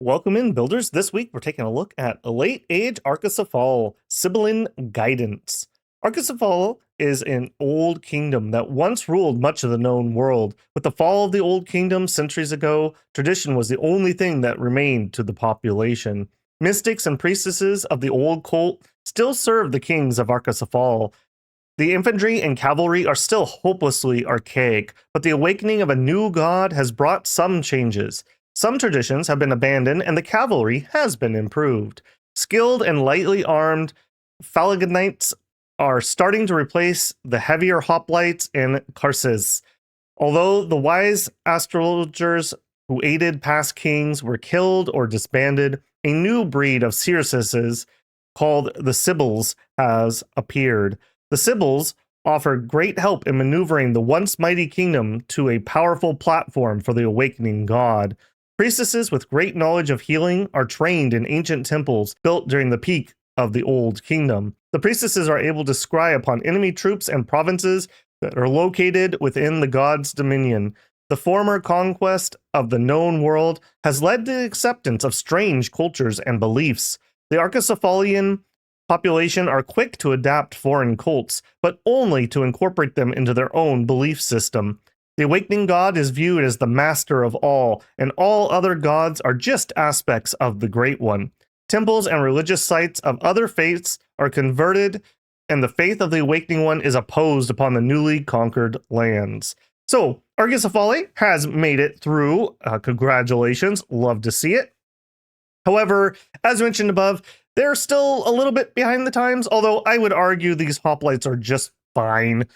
Welcome in, builders. This week we're taking a look at Late Age Arcoscphale, Sibylline Guidance. Arcoscphale is an old kingdom that once ruled much of the known world. With the fall of the old kingdom centuries ago, tradition was the only thing that remained to the population. Mystics and priestesses of the old cult still serve the kings of Arcoscphale. The infantry and cavalry are still hopelessly archaic, but the awakening of a new god has brought some changes. Some traditions have been abandoned and the cavalry has been improved. Skilled and lightly armed Phalagonites are starting to replace the heavier hoplites and Carces. Although the wise astrologers who aided past kings were killed or disbanded, a new breed of seercesses called the Sibyls has appeared. The Sibyls offer great help in maneuvering the once mighty kingdom to a powerful platform for the awakening god. Priestesses with great knowledge of healing are trained in ancient temples built during the peak of the Old Kingdom. The priestesses are able to scry upon enemy troops and provinces that are located within the god's dominion. The former conquest of the known world has led to the acceptance of strange cultures and beliefs. The Arcoscephalian population are quick to adapt foreign cults, but only to incorporate them into their own belief system. The awakening god is viewed as the master of all, and all other gods are just aspects of the Great One. Temples and religious sites of other faiths are converted, and the faith of the awakening one is opposed upon the newly conquered lands. So, Arcoscphale has made it through. Congratulations, love to see it. However, as mentioned above, they're still a little bit behind the times, although I would argue these hoplites are just fine.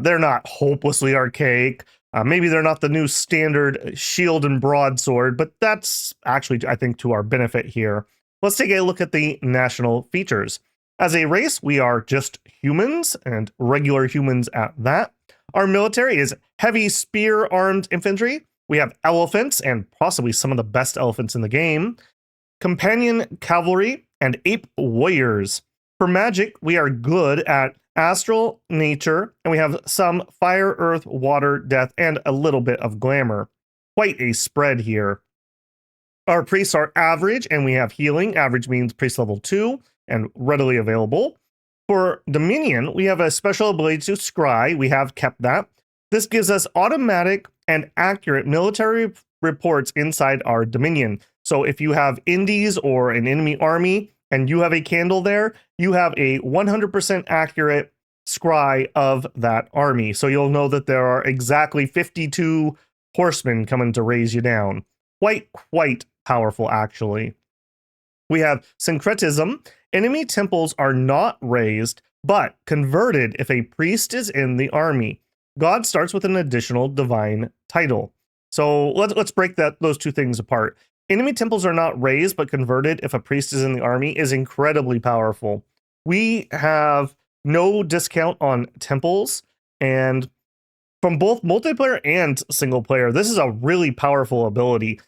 They're not hopelessly archaic. Maybe they're not the new standard shield and broadsword, but that's actually, I think, to our benefit here. Let's take a look at the national features. As a race, we are just humans, and regular humans at that. Our military is heavy spear-armed infantry. We have elephants, and possibly some of the best elephants in the game. Companion cavalry, and ape warriors. For magic, we are good at astral, nature, and we have some fire, earth, water, death, and a little bit of glamour. Quite a spread here. Our priests are average, and we have healing. Average means priest level 2 and readily available. For Dominion, we have a special ability to scry. We have kept that. This gives us automatic and accurate military reports inside our Dominion. So if you have Indies or an enemy army, and you have a candle there, you have a 100% accurate scry of that army. So you'll know that there are exactly 52 horsemen coming to raise you down. Quite powerful, actually. We have syncretism. Enemy temples are not raised, but converted if a priest is in the army. God starts with an additional divine title. So let's break those two things apart. Enemy temples are not raised, but converted if a priest is in the army is incredibly powerful. We have no discount on temples, and from both multiplayer and single player, this is a really powerful ability.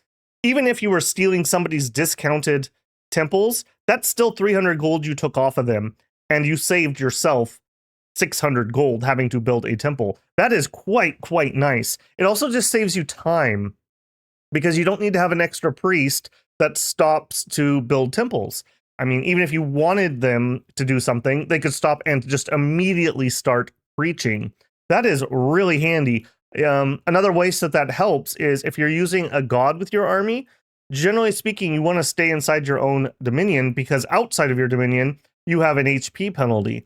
Even if you were stealing somebody's discounted temples, that's still 300 gold you took off of them, and you saved yourself 600 gold having to build a temple. That is quite nice. It also just saves you time, because you don't need to have an extra priest that stops to build temples. I mean, even if you wanted them to do something, they could stop and just immediately start preaching. That is really handy. Another way that helps is if you're using a god with your army, generally speaking, you want to stay inside your own dominion, because outside of your dominion, you have an HP penalty.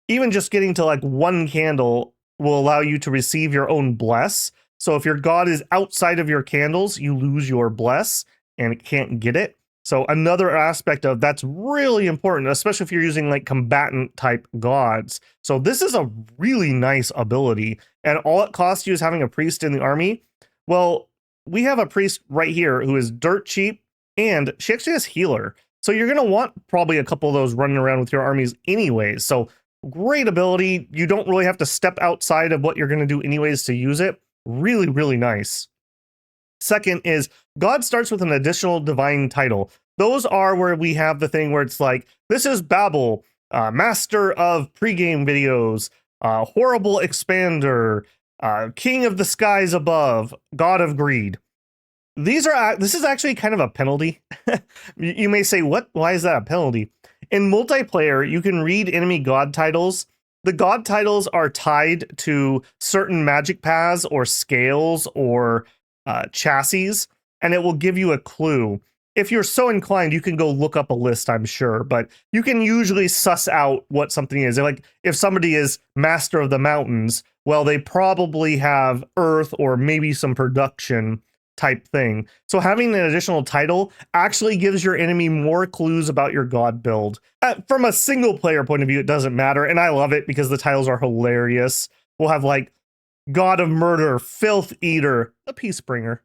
Even just getting to like one candle will allow you to receive your own bless. So if your god is outside of your candles, you lose your bless and it can't get it. So another aspect of that's really important, especially if you're using like combatant type gods. So this is a really nice ability, and all it costs you is having a priest in the army. Well, we have a priest right here who is dirt cheap, and she actually has healer. So you're going to want probably a couple of those running around with your armies anyways. So great ability. You don't really have to step outside of what you're going to do anyways to use it. Really nice. Second is God starts with an additional divine title. Those are where we have the thing where it's like, this is Babel, master of pregame videos, horrible expander, king of the skies above, god of greed. This is actually kind of a penalty. You may say, what? Why is that a penalty? In multiplayer, you can read enemy god titles. The god titles are tied to certain magic paths or scales or chassis, and it will give you a clue. If you're so inclined, you can go look up a list, I'm sure, but you can usually suss out what something is. Like if somebody is Master of the Mountains, well, they probably have Earth or maybe some production type thing. So having an additional title actually gives your enemy more clues about your god build. From a single player point of view, it doesn't matter, and I love it because the titles are hilarious. We'll have like God of Murder, Filth Eater, the Peacebringer.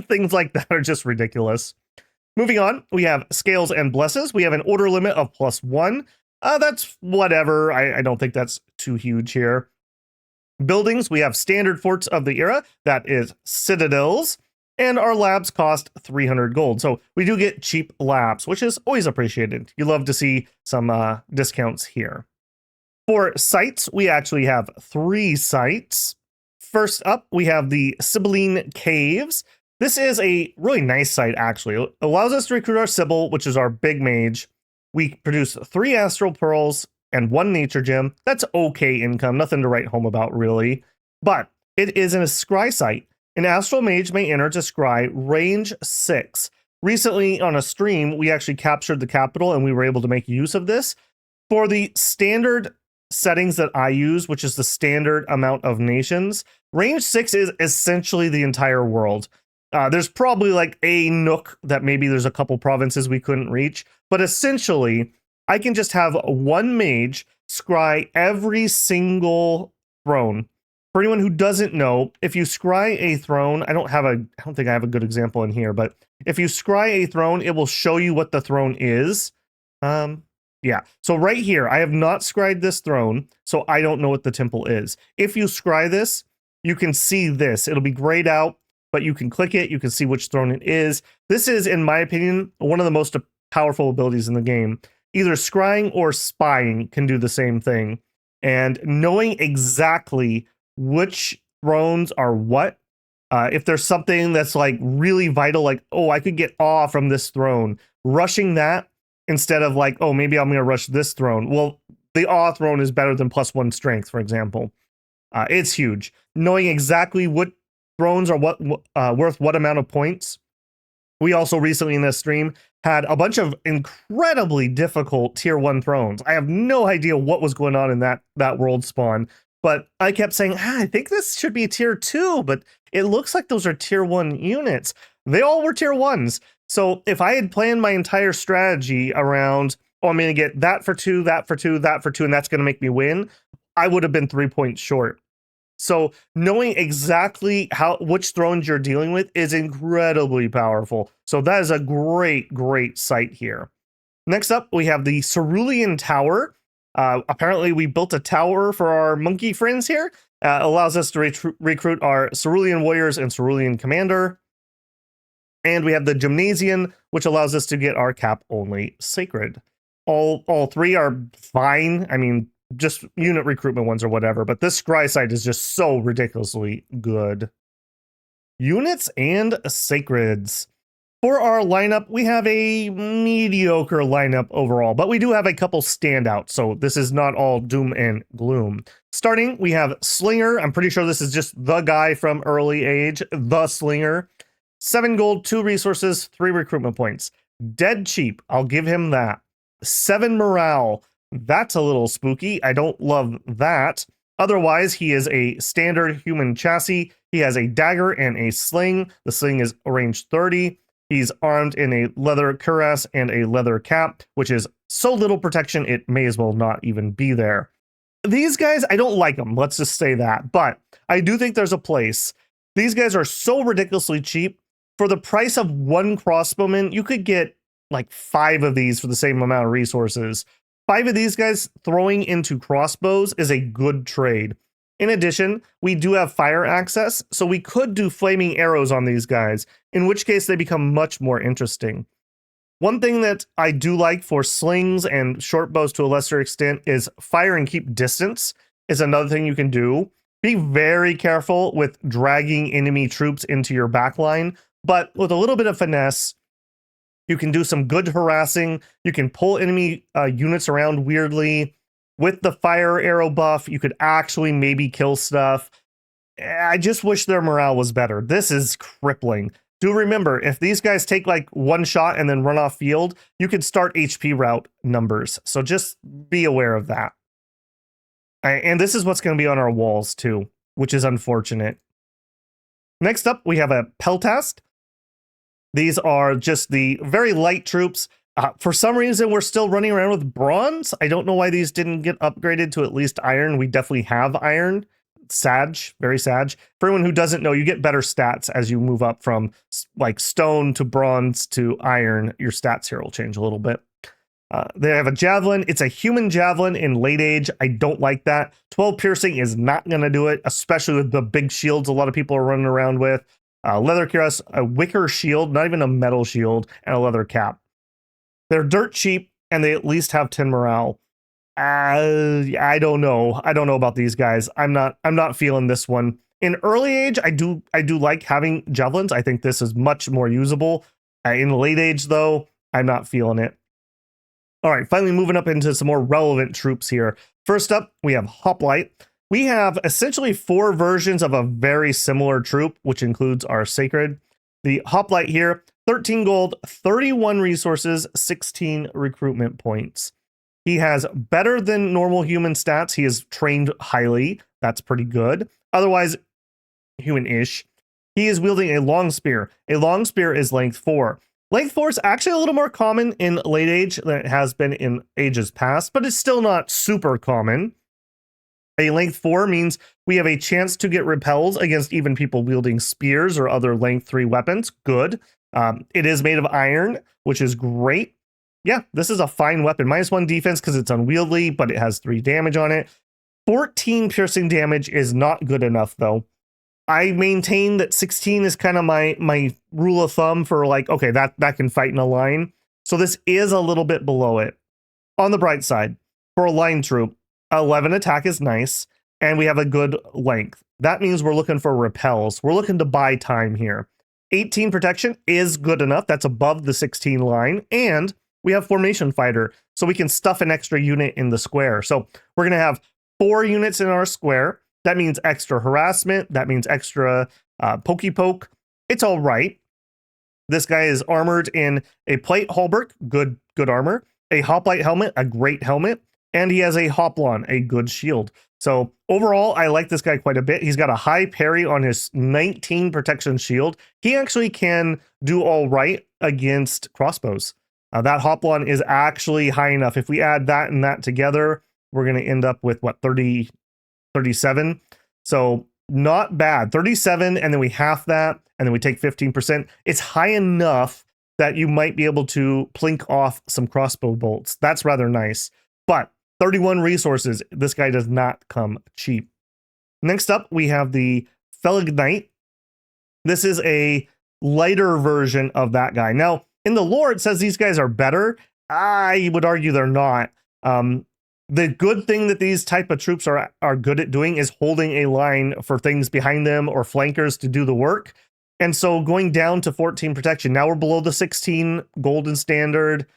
Things like that are just ridiculous. Moving on, we have Scales and Blesses. We have an order limit of +1. That's whatever. I don't think that's too huge here. Buildings, we have standard forts of the era. That is citadels. And our labs cost 300 gold. So we do get cheap labs, which is always appreciated. You love to see some discounts here. For sites, we actually have 3 sites. First up, we have the Sibylline Caves. This is a really nice site, actually. It allows us to recruit our Sibyl, which is our big mage. We produce 3 Astral Pearls and 1 Nature Gem. That's okay income, nothing to write home about, really. But it is in a scry site. An Astral Mage may enter to scry range 6. Recently, on a stream, we actually captured the capital, and we were able to make use of this. For the standard settings that I use, which is the standard amount of nations, range 6 is essentially the entire world. There's probably like a nook that maybe there's a couple provinces we couldn't reach, but essentially I can just have 1 mage scry every single throne. For anyone who doesn't know, if you scry a throne, I don't think I have a good example in here, but if you scry a throne, it will show you what the throne is. Yeah, so right here, I have not scried this throne, so I don't know what the temple is. If you scry this, you can see this. It'll be grayed out, but you can click it, you can see which throne it is. This is, in my opinion, one of the most powerful abilities in the game. Either scrying or spying can do the same thing. And knowing exactly which thrones are what, if there's something that's like really vital, like, oh, I could get awe from this throne, rushing that instead of like, oh, maybe I'm going to rush this throne. Well, the awe throne is better than +1 strength, for example. It's huge. Knowing exactly what thrones are worth what amount of points. We also recently in this stream had a bunch of incredibly difficult tier 1 thrones. I have no idea what was going on in that world spawn, but I kept saying, I think this should be tier 2, but it looks like those are tier 1 units. They all were tier 1s. So if I had planned my entire strategy around, oh, I'm going to get that for 2, that for 2, that for 2, and that's going to make me win, I would have been 3 points short. So knowing exactly which thrones you're dealing with is incredibly powerful. So that is a great, great site here. Next up, we have the Cerulean Tower. Apparently, we built a tower for our monkey friends here. Allows us to recruit our Cerulean Warriors and Cerulean Commander. And we have the Gymnasium, which allows us to get our cap-only Sacred. All 3 are fine. I mean, just unit recruitment ones or whatever, but this scry site is just so ridiculously good. Units and sacreds. For our lineup, we have a mediocre lineup overall, but we do have a couple standouts, so this is not all doom and gloom. Starting, we have Slinger. I'm pretty sure this is just the guy from early age, the Slinger. 7 gold, 2 resources, 3 recruitment points. Dead cheap, I'll give him that. 7 morale. That's a little spooky. I don't love that. Otherwise, he is a standard human chassis. He has a dagger and a sling. The sling is range 30. He's armed in a leather cuirass and a leather cap, which is so little protection, it may as well not even be there. These guys, I don't like them. Let's just say that. But I do think there's a place. These guys are so ridiculously cheap. For the price of 1 crossbowman, you could get like 5 of these for the same amount of resources. 5 of these guys throwing into crossbows is a good trade. In addition, we do have fire access, so we could do flaming arrows on these guys, in which case they become much more interesting. One thing that I do like for slings and short bows to a lesser extent is fire and keep distance is another thing you can do. Be very careful with dragging enemy troops into your backline. but with a little bit of finesse, you can do some good harassing. You can pull enemy units around weirdly. With the fire arrow buff, you could actually maybe kill stuff. I just wish their morale was better. This is crippling. Do remember, if these guys take like one shot and then run off field, you can start HP route numbers. So just be aware of that. And this is what's going to be on our walls too, which is unfortunate. Next up, we have a Peltast. These are just the very light troops. For some reason, we're still running around with bronze. I don't know why these didn't get upgraded to at least iron. We definitely have iron. Sag, very sag. For anyone who doesn't know, you get better stats as you move up from like stone to bronze to iron. Your stats here will change a little bit. They have a javelin. It's a human javelin in late age. I don't like that. 12 piercing is not going to do it, especially with the big shields a lot of people are running around with. Leather cuirass, a wicker shield, not even a metal shield, and a leather cap. They're dirt cheap, and they at least have 10 morale. I don't know. I don't know about these guys. I'm not feeling this one. In early age, I do like having javelins. I think this is much more usable. In late age, though, I'm not feeling it. All right, finally moving up into some more relevant troops here. First up, we have Hoplite. We have essentially 4 versions of a very similar troop, which includes our Sacred. The Hoplite here, 13 gold, 31 resources, 16 recruitment points. He has better than normal human stats. He is trained highly. That's pretty good. Otherwise, human-ish. He is wielding a long spear. A long spear is length 4. Length 4 is actually a little more common in late age than it has been in ages past, but it's still not super common. A length 4 means we have a chance to get repels against even people wielding spears or other length 3 weapons. Good. It is made of iron, which is great. Yeah, this is a fine weapon. -1 defense because it's unwieldy, but it has 3 damage on it. 14 piercing damage is not good enough, though. I maintain that 16 is kind of my rule of thumb for like, okay, that can fight in a line. So this is a little bit below it. On the bright side, for a line troop, 11 attack is nice, and we have a good length. That means we're looking for repels. We're looking to buy time here. 18 protection is good enough. That's above the 16 line, and we have formation fighter, so we can stuff an extra unit in the square. So we're going to have 4 units in our square. That means extra harassment. That means extra pokey poke. It's all right. This guy is armored in a plate hauberk, good armor, a hoplite helmet, a great helmet, and he has a hoplon, a good shield. So overall, I like this guy quite a bit. He's got a high parry on his 19 protection shield. He actually can do all right against crossbows. That hoplon is actually high enough. If we add that and that together, we're going to end up with what, 37. So not bad. 37, and then we half that, and then we take 15%. It's high enough that you might be able to plink off some crossbow bolts. That's rather nice. But 31 resources, this guy does not come cheap. Next up, we have the Fellig Knight. This is a lighter version of that guy. Now, in the lore, it says these guys are better. I would argue they're not. The good thing that these type of troops are good at doing is holding a line for things behind them or flankers to do the work. And so going down to 14 protection, now we're below the 16 golden standard.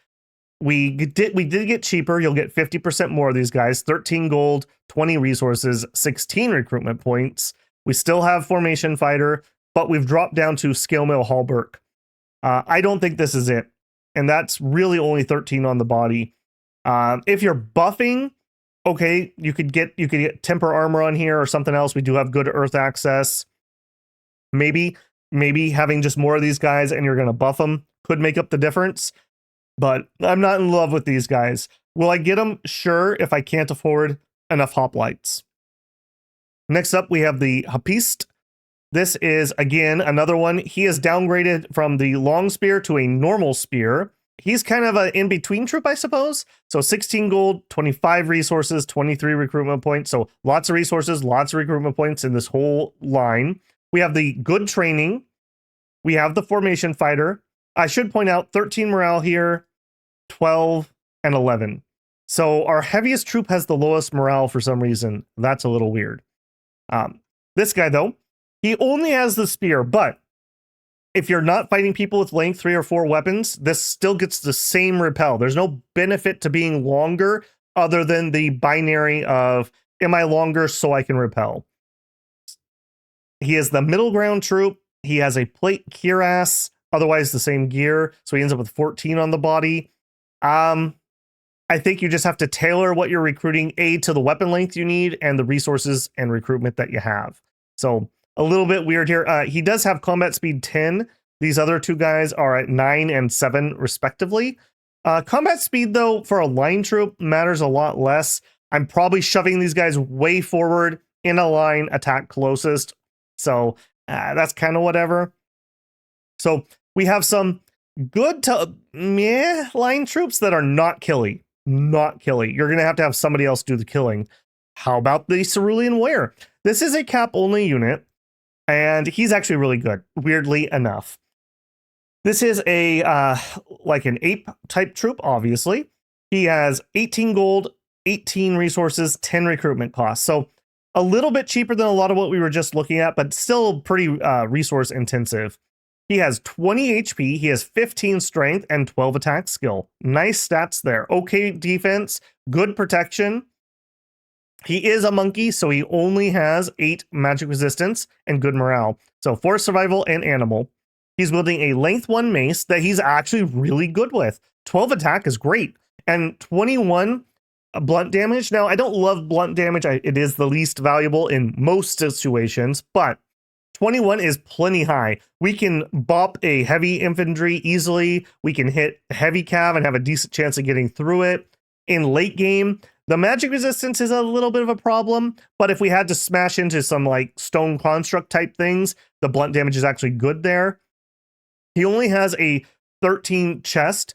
We did get cheaper. You'll get 50% more of these guys. 13 gold, 20 resources, 16 recruitment points. We still have formation fighter, but we've dropped down to scale mill hauberk. I don't think this is it. And that's really only 13 on the body. If you're buffing, okay, you could get temper armor on here or something else. We do have good earth access. Maybe having just more of these guys and you're going to buff them could make up the difference. But I'm not in love with these guys. Will I get them? Sure, if I can't afford enough hoplites. Next up, we have the Hapiste. This is, again, another one. He is downgraded from the long spear to a normal spear. He's kind of an in-between troop, I suppose. So 16 gold, 25 resources, 23 recruitment points. So lots of resources, lots of recruitment points in this whole line. We have the good training. We have the formation fighter. I should point out 13 morale here, 12 and 11. So our heaviest troop has the lowest morale for some reason. That's a little weird. This guy, though, he only has the spear, but if you're not fighting people with length 3 or 4 weapons, this still gets the same repel. There's no benefit to being longer other than the binary of, am I longer so I can repel? He is the middle ground troop. He has a plate cuirass, otherwise the same gear, so he ends up with 14 on the body. I think you just have to tailor what you're recruiting, to the weapon length you need and the resources and recruitment that you have. So a little bit weird here. He does have combat speed 10. These other two guys are at 9 and 7 respectively. Combat speed, though, for a line troop matters a lot less. I'm probably shoving these guys way forward in a line, attack closest. So that's kind of whatever. So we have some good to meh line troops that are not killy. Not killy. You're going to have somebody else do the killing. How about the Cerulean Wear? This is a cap-only unit, and he's actually really good, weirdly enough. This is a like an ape-type troop, obviously. He has 18 gold, 18 resources, 10 recruitment costs. So a little bit cheaper than a lot of what we were just looking at, but still pretty resource-intensive. He has 20 HP, he has 15 strength, and 12 attack skill. Nice stats there. Okay defense, good protection. He is a monkey, so he only has 8 magic resistance and good morale. So 4 survival and animal. He's wielding a length 1 mace that he's actually really good with. 12 attack is great. And 21 blunt damage. Now, I don't love blunt damage. It is the least valuable in most situations, but 21 is plenty high. We can bop a heavy infantry easily. We can hit heavy cav and have a decent chance of getting through it. In late game, the magic resistance is a little bit of a problem, but if we had to smash into some like stone construct type things, the blunt damage is actually good there. He only has a 13 chest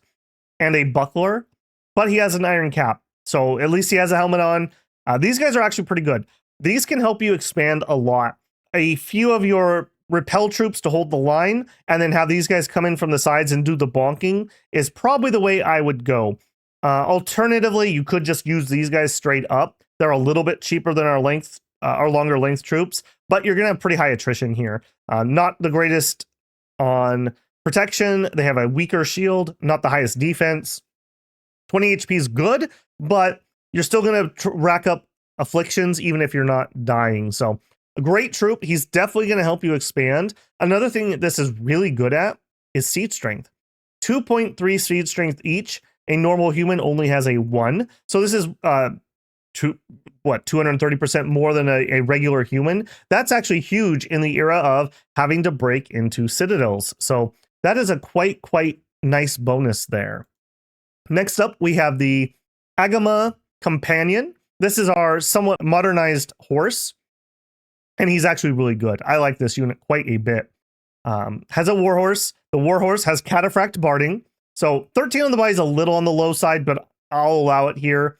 and a buckler, but he has an iron cap. So at least he has a helmet on. These guys are actually pretty good. These can help you expand a lot. A few of your repel troops to hold the line, and then have these guys come in from the sides and do the bonking is probably the way I would go. Alternatively, you could just use these guys straight up. They're a little bit cheaper than our longer length troops, but you're gonna have pretty high attrition here. Not the greatest on protection. They have a weaker shield, not the highest defense. 20 HP is good, but you're still gonna rack up afflictions even if you're not dying. So a great troop. He's definitely going to help you expand. Another thing that this is really good at is siege strength. 2.3 siege strength each. A normal human only has a 1. So this is 230% more than a regular human. That's actually huge in the era of having to break into citadels. So that is a quite nice bonus there. Next up, we have the Agama Companion. This is our somewhat modernized horse. And he's actually really good. I like this unit quite a bit. Has a warhorse. The warhorse has cataphract barding. So 13 on the body is a little on the low side, but I'll allow it here.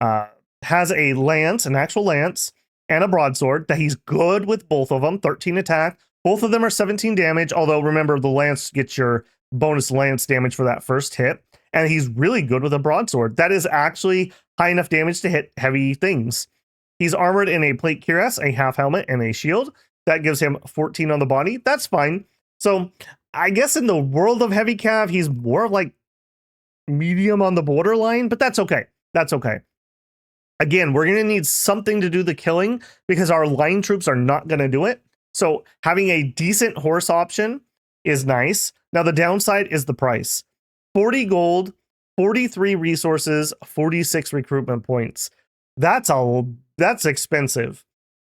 Has a lance, an actual lance, and a broadsword that he's good with both of them. 13 attack. Both of them are 17 damage, although remember the lance gets your bonus lance damage for that first hit. And he's really good with a broadsword. That is actually high enough damage to hit heavy things. He's armored in a plate cuirass, a half helmet, and a shield. That gives him 14 on the body. That's fine. So I guess in the world of heavy cav, he's more like medium on the borderline, but that's okay. That's okay. Again, we're going to need something to do the killing because our line troops are not going to do it. So having a decent horse option is nice. Now the downside is the price. 40 gold, 43 resources, 46 recruitment points. That's expensive.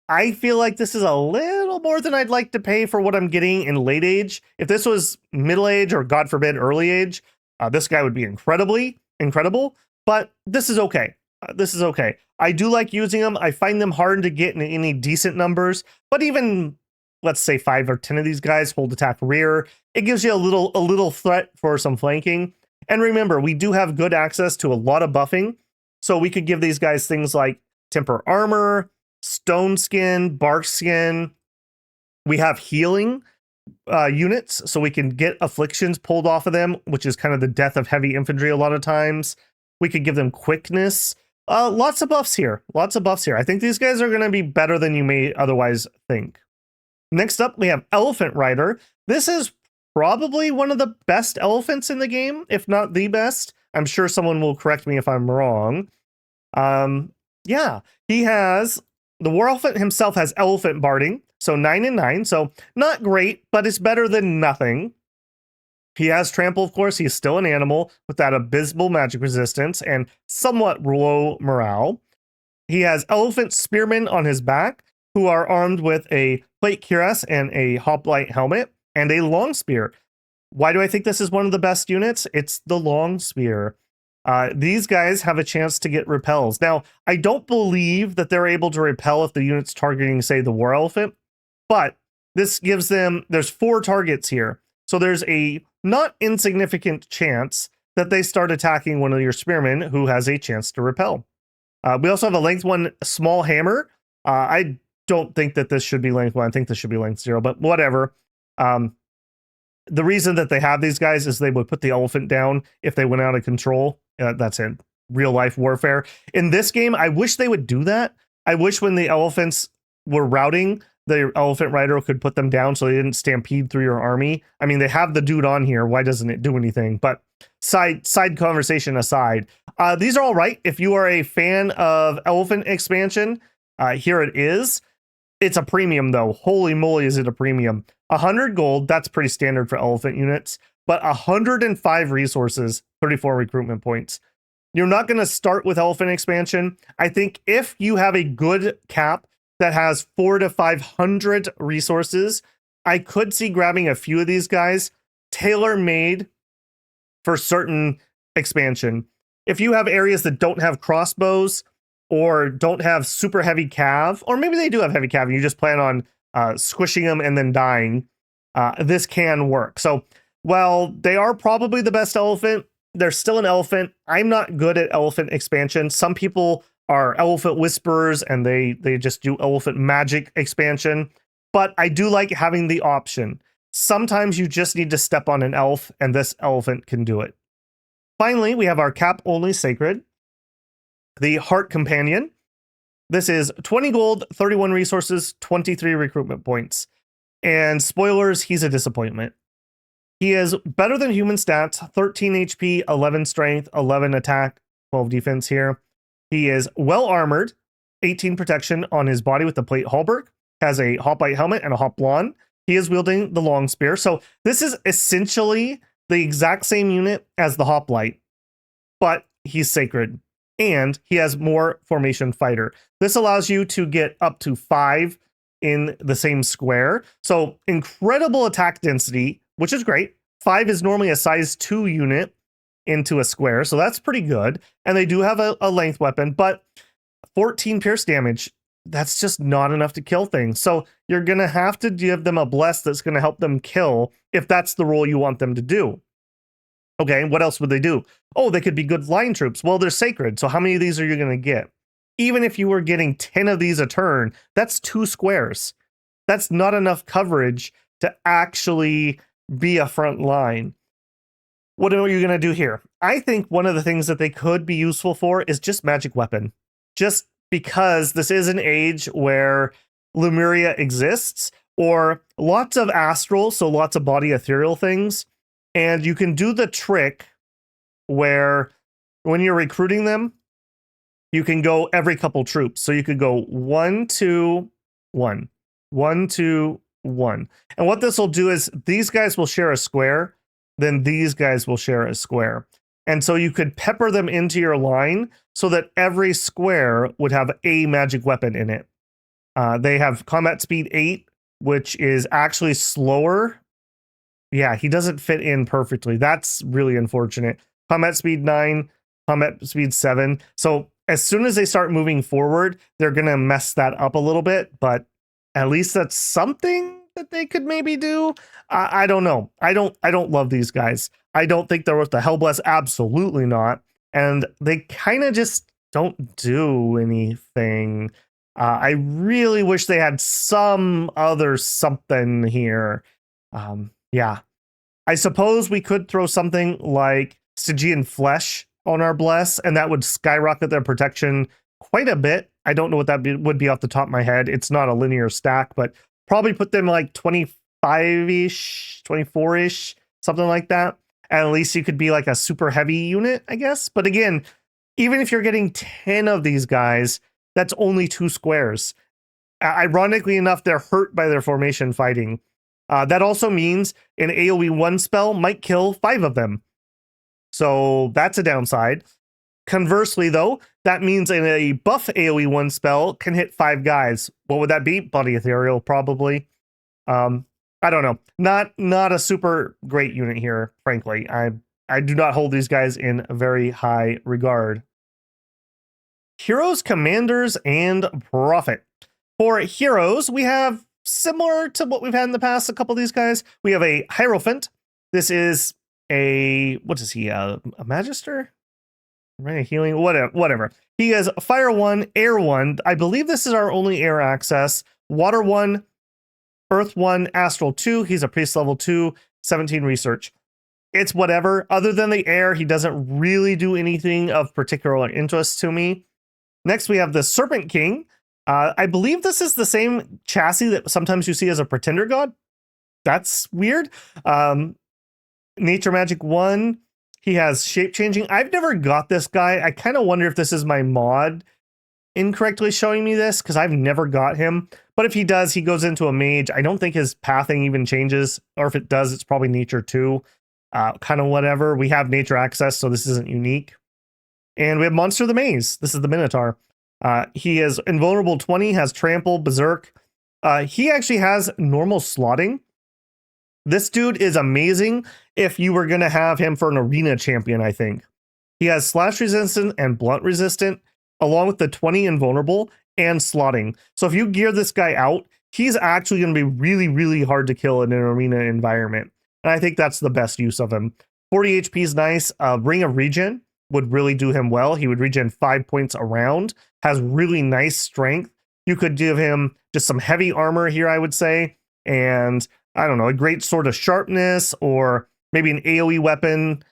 I feel like this is a little more than I'd like to pay for what I'm getting in late age. If this was middle age or God forbid early age, this guy would be incredible, but this is okay. This is okay. I do like using them. I find them hard to get in any decent numbers, but even let's say 5 or 10 of these guys hold attack rear. It gives you a little threat for some flanking. And remember, we do have good access to a lot of buffing. So we could give these guys things like temper armor, stone skin, bark skin. We have healing units, so we can get afflictions pulled off of them, which is kind of the death of heavy infantry a lot of times. We could give them quickness. Lots of buffs here. I think these guys are going to be better than you may otherwise think. Next up, we have Elephant Rider. This is probably one of the best elephants in the game, if not the best. I'm sure someone will correct me if I'm wrong. Yeah, he has the war elephant himself has elephant barding, so 9 and 9, so not great, but it's better than nothing. He has trample, of course. He's still an animal with that abysmal magic resistance and somewhat low morale. He has elephant spearmen on his back, who are armed with a plate cuirass and a hoplite helmet and a long spear. Why do I think this is one of the best units? It's the long spear. These guys have a chance to get repels. Now, I don't believe that they're able to repel if the unit's targeting, say, the war elephant, but this gives them, there's 4 targets here. So there's a not insignificant chance that they start attacking one of your spearmen who has a chance to repel. We also have a length 1 small hammer. I don't think that this should be length 1. I think this should be length 0, but whatever. The reason that they have these guys is they would put the elephant down if they went out of control. That's in real life warfare. In this game, I wish they would do that. I wish when the elephants were routing, the elephant rider could put them down so they didn't stampede through your army. I mean, they have the dude on here. Why doesn't it do anything? But side conversation aside, these are all right. If you are a fan of elephant expansion, here it is. It's a premium though. Holy moly, is it a premium. 100 gold, that's pretty standard for elephant units, but 105 resources, 34 recruitment points. You're not going to start with elephant expansion. I think if you have a good cap that has 400 to 500 resources, I could see grabbing a few of these guys, tailor-made for certain expansion. If you have areas that don't have crossbows or don't have super heavy cav, or maybe they do have heavy cav and you just plan on squishing them and then dying, this can work. So while they are probably the best elephant, they're still an elephant. I'm not good at elephant expansion. Some people are elephant whisperers and they just do elephant magic expansion, but I do like having the option. Sometimes you just need to step on an elf and this elephant can do it. Finally, we have our cap only sacred, the Heart Companion. This is 20 gold, 31 resources, 23 recruitment points. And spoilers, he's a disappointment. He is better than human stats, 13 HP, 11 strength, 11 attack, 12 defense here. He is well armored, 18 protection on his body with the plate halberd, has a hoplite helmet and a hoplon. He is wielding the long spear. So this is essentially the exact same unit as the hoplite, but he's sacred. And he has more formation fighter. This allows you to get up to 5 in the same square. So incredible attack density, which is great. 5 is normally a size 2 unit into a square, so that's pretty good. And they do have a length weapon, but 14 pierce damage, that's just not enough to kill things. So you're going to have to give them a bless that's going to help them kill if that's the role you want them to do. Okay, what else would they do? Oh, they could be good line troops. Well, they're sacred, so how many of these are you going to get? Even if you were getting 10 of these a turn, that's 2 squares. That's not enough coverage to actually be a front line. What are you going to do here? I think one of the things that they could be useful for is just magic weapon. Just because this is an age where Lemuria exists, or lots of astral, so lots of body ethereal things. And you can do the trick where when you're recruiting them, you can go every couple troops. So you could go 1, 2, 1, 1, 2, 1. And what this will do is these guys will share a square, then these guys will share a square. And so you could pepper them into your line so that every square would have a magic weapon in it. They have combat speed 8, which is actually slower. Yeah, he doesn't fit in perfectly. That's really unfortunate. Combat speed 9, combat speed 7. So as soon as they start moving forward, they're going to mess that up a little bit, but at least that's something that they could maybe do. I don't know. I don't love these guys. I don't think they're worth the Hellbless. Absolutely not. And they kind of just don't do anything. I really wish they had some other something here. Yeah. I suppose we could throw something like Stygian Flesh on our Bless, and that would skyrocket their protection quite a bit. I don't know what that would be off the top of my head. It's not a linear stack, but probably put them like 20 25-ish, 24-ish, something like that. At least you could be like a super heavy unit, I guess. But again, even if you're getting 10 of these guys, that's only 2 squares. Ironically enough, they're hurt by their formation fighting. That also means an AoE 1 spell might kill 5 of them. So that's a downside. Conversely, though, that means in a buff AoE 1 spell can hit 5 guys. What would that be? Body Ethereal, probably. I don't know. Not a super great unit here, frankly. I do not hold these guys in very high regard. Heroes, Commanders, and Prophet. For heroes, we have, similar to what we've had in the past, a couple of these guys. We have a Hierophant. This is a, what is he, a Magister? Right, healing, whatever. He has Fire 1, Air 1. I believe this is our only air access. Water 1, Earth 1, Astral 2. He's a Priest level 2, 17 research. It's whatever. Other than the air, he doesn't really do anything of particular interest to me. Next, we have the Serpent King. I believe this is the same chassis that sometimes you see as a Pretender God. That's weird. Nature Magic 1. He has shape changing. I've never got this guy. I kind of wonder if this is my mod incorrectly showing me this, because I've never got him. But if he does, he goes into a mage. I don't think his pathing even changes, or if it does, it's probably nature 2. Kind of whatever. We have nature access, so this isn't unique. And we have Monster the Maze. This is the Minotaur. He is invulnerable 20, has trample, berserk. He actually has normal slotting. This dude is amazing if you were going to have him for an arena champion, I think. He has slash resistant and blunt resistant, along with the 20 invulnerable and slotting. So if you gear this guy out, he's actually going to be really, really hard to kill in an arena environment. And I think that's the best use of him. 40 HP is nice. Ring of Regen would really do him well. He would regen 5 points around. Has really nice strength. You could give him just some heavy armor here, I would say. And I don't know, a great sword of sharpness, or maybe an AoE weapon.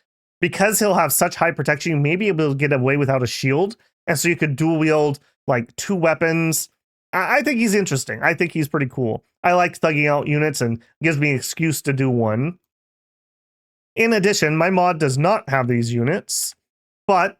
Because he'll have such high protection, you may be able to get away without a shield. And so you could dual wield like 2 weapons. I think he's interesting. I think he's pretty cool. I like thugging out units and gives me an excuse to do one. In addition, my mod does not have these units, but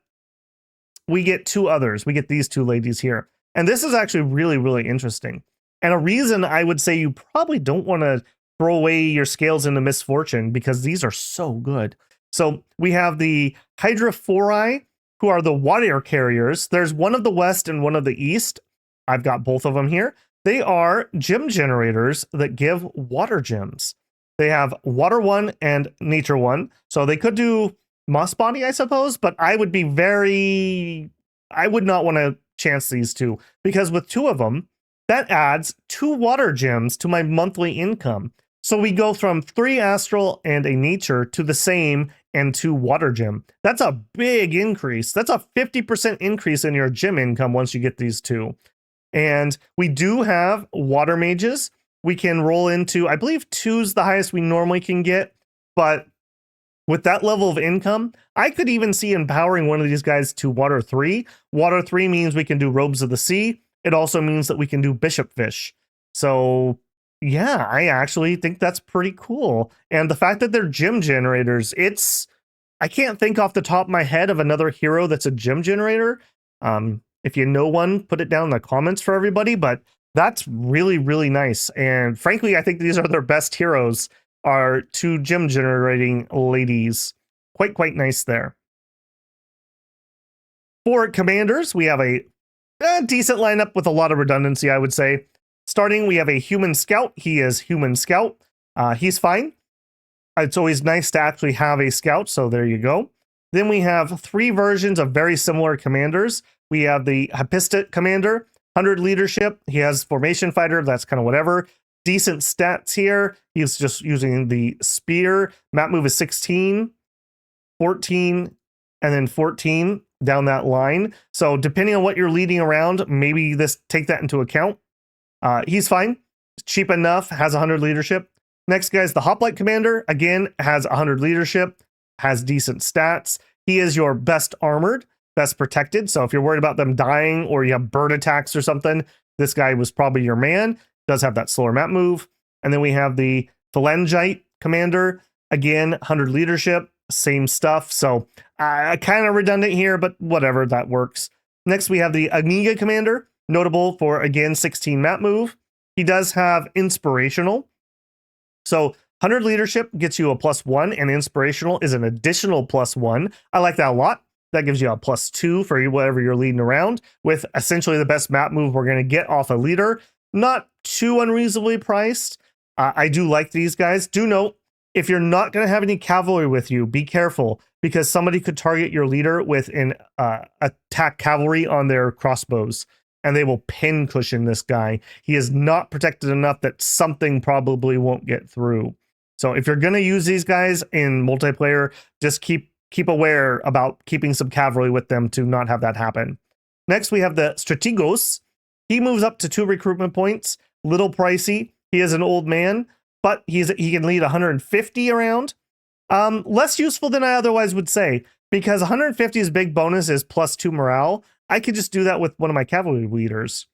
we get 2 others. We get these 2 ladies here. And this is actually really, really interesting. And a reason I would say you probably don't want to throw away your scales into misfortune, because these are so good. So we have the Hydrophori, who are the water carriers. There's one of the west and one of the east. I've got both of them here. They are gem generators that give water gems. They have water 1 and nature 1. So they could do Moss Body, I suppose, but I would not want to chance these 2, because with 2 of them, that adds 2 water gems to my monthly income. So we go from 3 astral and a nature to the same and 2 water gem. That's a big increase. That's a 50% increase in your gem income once you get these 2. And we do have water mages. We can roll into, I believe 2 is the highest we normally can get, but with that level of income, I could even see empowering one of these guys to water 3. Water 3 means we can do Robes of the Sea. It also means that we can do Bishop Fish. So yeah, I actually think that's pretty cool. And the fact that they're gem generators, I can't think off the top of my head of another hero that's a gem generator. If you know one, put it down in the comments for everybody, but that's really, really nice. And frankly, I think these are their best heroes, are 2 gem generating ladies. Quite nice there. For commanders, we have a decent lineup with a lot of redundancy, I would say. Starting, we have a human scout. He is human scout. He's fine. It's always nice to actually have a scout, so there you go. Then we have 3 versions of very similar commanders. We have the Hapistat commander, 100 leadership. He has formation fighter. That's kind of whatever. Decent stats here. He's just using the spear. Map move is 16, 14, and then 14 down that line. So depending on what you're leading around, maybe take that into account. He's fine. Cheap enough. Has 100 leadership. Next guy's the Hoplite commander. Again, has 100 leadership. Has decent stats. He is your best armored, best protected. So if you're worried about them dying or you have bird attacks or something, this guy was probably your man. Does have that slower map move. And then we have the Phalangite commander, again, 100 leadership, same stuff. So kind of redundant here, but whatever, that works. Next, we have the Amiga commander, notable for, again, 16 map move. He does have inspirational. So 100 leadership gets you a +1, and inspirational is an additional +1. I like that a lot. That gives you a +2 for whatever you're leading around, with essentially the best map move we're going to get off a leader. Not too unreasonably priced. I do like these guys. Do note, if you're not going to have any cavalry with you, be careful, because somebody could target your leader with an attack cavalry on their crossbows, and they will pin cushion this guy. He is not protected enough that something probably won't get through. So if you're going to use these guys in multiplayer, just keep aware about keeping some cavalry with them to not have that happen. Next, we have the Strategos. He moves up to 2 recruitment points. Little pricey. He is an old man, but he can lead 150 around. Less useful than I otherwise would say, because 150's big bonus is +2 morale. I could just do that with one of my cavalry leaders.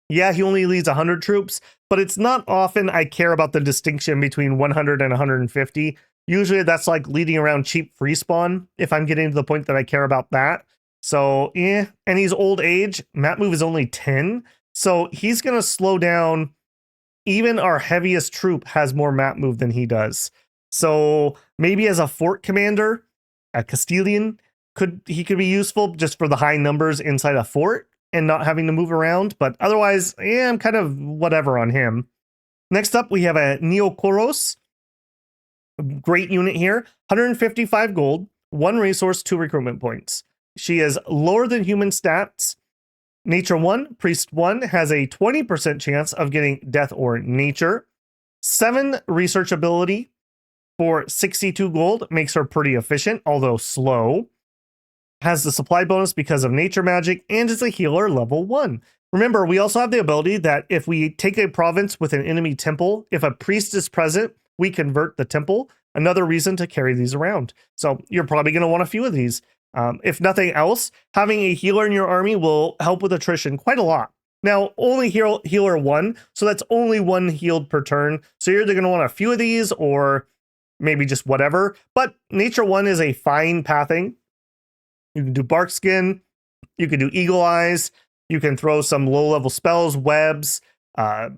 Yeah, he only leads 100 troops, but it's not often I care about the distinction between 100 and 150. Usually that's like leading around cheap free spawn, if I'm getting to the point that I care about that. So, and he's old age. Map move is only 10, so he's going to slow down. Even our heaviest troop has more map move than he does. So maybe as a fort commander, a Castilian, he could be useful just for the high numbers inside a fort and not having to move around. But otherwise, I'm kind of whatever on him. Next up, we have a Neokoros. Great unit here. 155 gold, 1 resource, 2 recruitment points. She is lower than human stats. Nature 1, Priest 1 has a 20% chance of getting Death or Nature. 7 research ability for 62 gold makes her pretty efficient, although slow. Has the supply bonus because of nature magic, and is a healer level 1. Remember, we also have the ability that if we take a province with an enemy temple, if a priest is present, we convert the temple. Another reason to carry these around. So you're probably going to want a few of these. If nothing else, having a healer in your army will help with attrition quite a lot. Now, only healer 1, so that's only 1 healed per turn. So you're either going to want a few of these or maybe just whatever. But nature 1 is a fine pathing. You can do bark skin. You can do eagle eyes. You can throw some low-level spells, webs,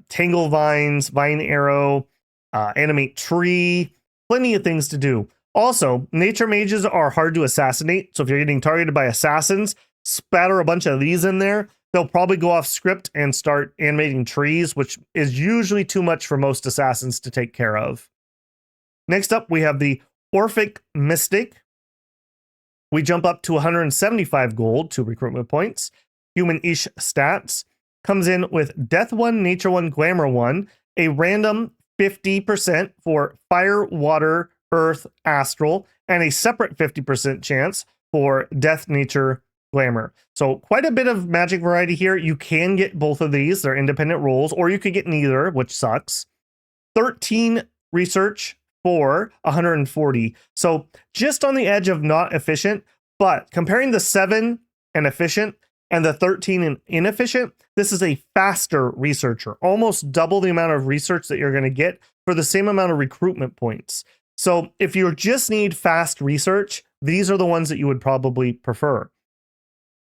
tangle vines, vine arrow, animate tree. Plenty of things to do. Also, nature mages are hard to assassinate, so if you're getting targeted by assassins, spatter a bunch of these in there. They'll probably go off script and start animating trees, which is usually too much for most assassins to take care of. Next up, we have the Orphic Mystic. We jump up to 175 gold, 2 recruitment points. Human-ish stats. Comes in with Death 1, Nature 1, Glamour 1, a random 50% for Fire, Water, Earth, Astral, and a separate 50% chance for Death, Nature, Glamour. So quite a bit of magic variety here. You can get both of these. They're independent rolls, or you could get neither, which sucks. 13 research for 140. So just on the edge of not efficient, but comparing the 7 and efficient and the 13 and inefficient, this is a faster researcher, almost double the amount of research that you're going to get for the same amount of recruitment points. So if you just need fast research, these are the ones that you would probably prefer.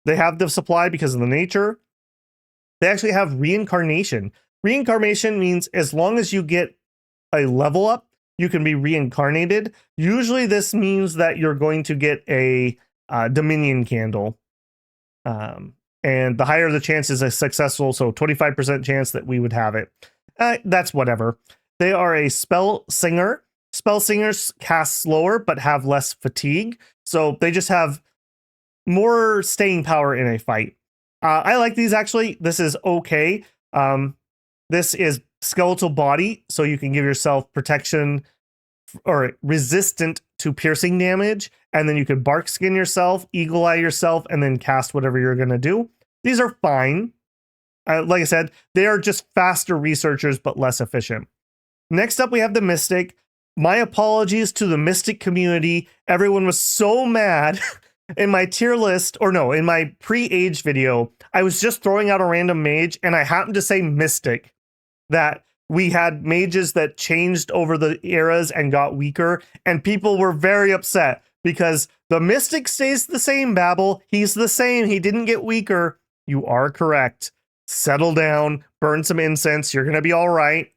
They have the supply because of the nature. They actually have reincarnation. Reincarnation means as long as you get a level up, you can be reincarnated. Usually this means that you're going to get a Dominion candle. And the higher the chance is a successful, so 25% chance that we would have it. That's whatever. They are a spell singer. Spell singers cast slower, but have less fatigue. So they just have more staying power in a fight. I like these actually. This is okay. This is skeletal body, so you can give yourself protection or resistant to piercing damage, and then you could bark skin yourself, eagle eye yourself, and then cast whatever you're going to do. These are fine. Like I said, they are just faster researchers, but less efficient. Next up, we have the Mystic. My apologies to the Mystic community. Everyone was so mad in my tier list, or no, in my pre-age video. I was just throwing out a random mage, and I happened to say Mystic. That We had mages that changed over the eras and got weaker, and people were very upset because the mystic stays the same, Babel. He's the same. He didn't get weaker. You are correct. Settle down, burn some incense. You're going to be all right.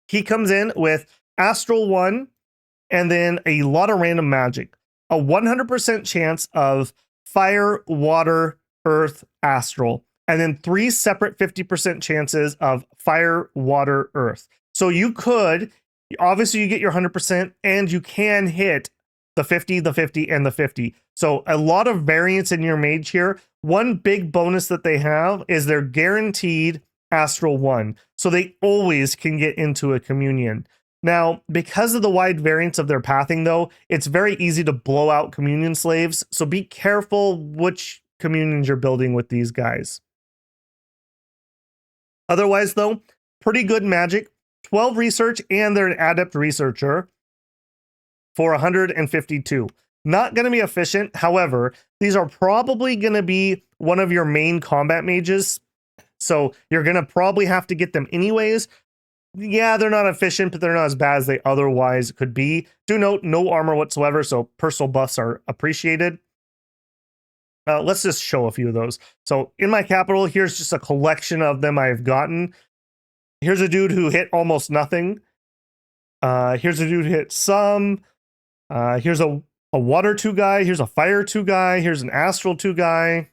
He comes in with Astral 1 and then a lot of random magic. A 100% chance of fire, water, earth, astral. And then 3 separate 50% chances of fire, water, earth. So you could, obviously you get your 100% and you can hit the 50, the 50, and the 50. So a lot of variance in your mage here. One big bonus that they have is they're guaranteed Astral 1. So they always can get into a communion. Now, because of the wide variance of their pathing, though, it's very easy to blow out communion slaves. So be careful which communions you're building with these guys. Otherwise, though, pretty good magic. 12 research, and they're an adept researcher for 152. Not going to be efficient. However, these are probably going to be one of your main combat mages. So you're going to probably have to get them anyways. Yeah, they're not efficient, but they're not as bad as they otherwise could be. Do note, no armor whatsoever, so personal buffs are appreciated. Let's just show a few of those. So in my capital, here's just a collection of them I've gotten. Here's a dude who hit almost nothing. Here's a dude who hit some. Here's a water 2 guy. Here's a fire 2 guy. Here's an astral 2 guy.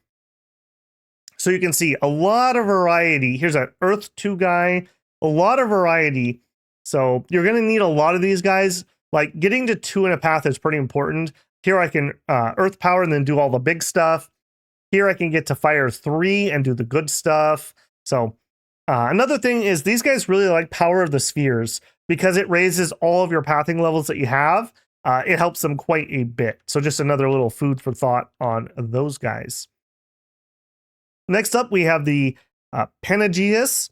So you can see a lot of variety. Here's an earth 2 guy. A lot of variety. So you're going to need a lot of these guys. Like getting to 2 in a path is pretty important. Here I can earth power and then do all the big stuff. Here I can get to fire 3 and do the good stuff. So another thing is these guys really like power of the spheres because it raises all of your pathing levels that you have. It helps them quite a bit. So just another little food for thought on those guys. Next up, we have the Panagaeus.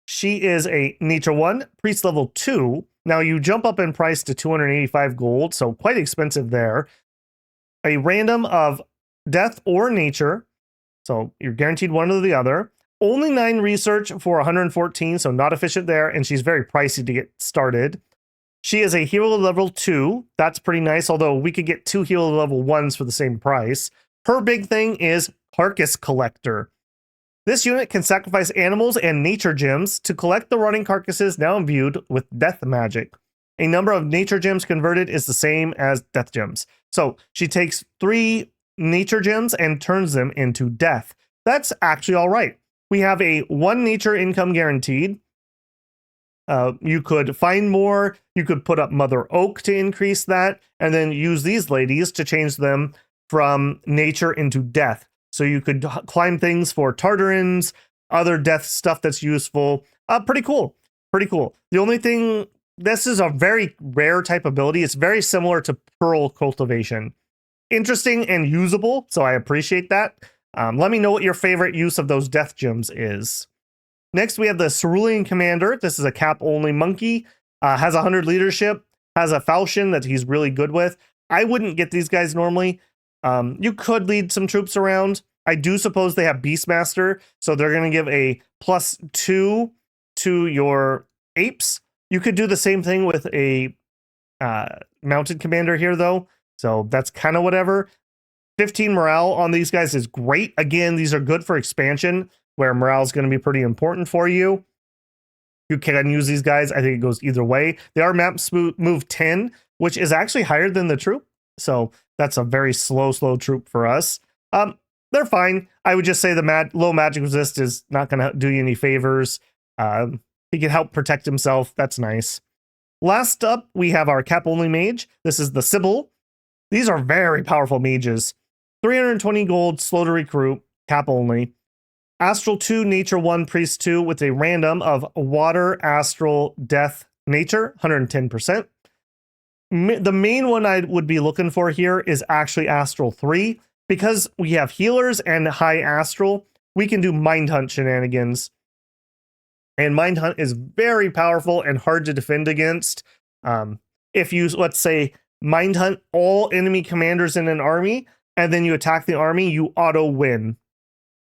She is a nature 1, priest level 2. Now you jump up in price to 285 gold, so quite expensive there. A random of death or nature, so you're guaranteed one or the other. Only 9 research for 114, so not efficient there, and she's very pricey to get started. She is a hero level 2. That's pretty nice, although we could get 2 hero level 1s for the same price. Her big thing is Carcass Collector. This unit can sacrifice animals and nature gems to collect the rotting carcasses now imbued with death magic. A number of nature gems converted is the same as death gems. So she takes 3 nature gems and turns them into death. That's actually all right. We have a 1 nature income guaranteed. You could find more. You could put up Mother Oak to increase that, and then use these ladies to change them from nature into death. So you could climb things for Tartarans, other death stuff that's useful. Pretty cool. Pretty cool. The only thing, this is a very rare type ability. It's very similar to Pearl Cultivation. Interesting and usable, so I appreciate that. Let me know what your favorite use of those death gems is. Next, we have the Cerulean Commander. This is a cap-only monkey. Has 100 leadership. Has a falchion that he's really good with. I wouldn't get these guys normally. You could lead some troops around. I do suppose they have Beastmaster, so they're going to give a +2 to your apes. You could do the same thing with a mounted commander here, though. So that's kind of whatever. 15 morale on these guys is great. Again, these are good for expansion, where morale is going to be pretty important for you. You can use these guys. I think it goes either way. They are map move 10, which is actually higher than the troop. So that's a very slow troop for us. They're fine. I would just say the low magic resist is not going to do you any favors. He can help protect himself. That's nice. Last up, we have our cap-only mage. This is the Sibyl. These are very powerful mages. 320 gold, slow to recruit, cap-only. Astral 2, Nature 1, Priest 2 with a random of Water, Astral, Death, Nature, 110%. The main one I would be looking for here is actually Astral 3. Because we have healers and high Astral, we can do Mind Hunt shenanigans. And Mind Hunt is very powerful and hard to defend against. If you, let's say, Mind Hunt all enemy commanders in an army, and then you attack the army, you auto-win.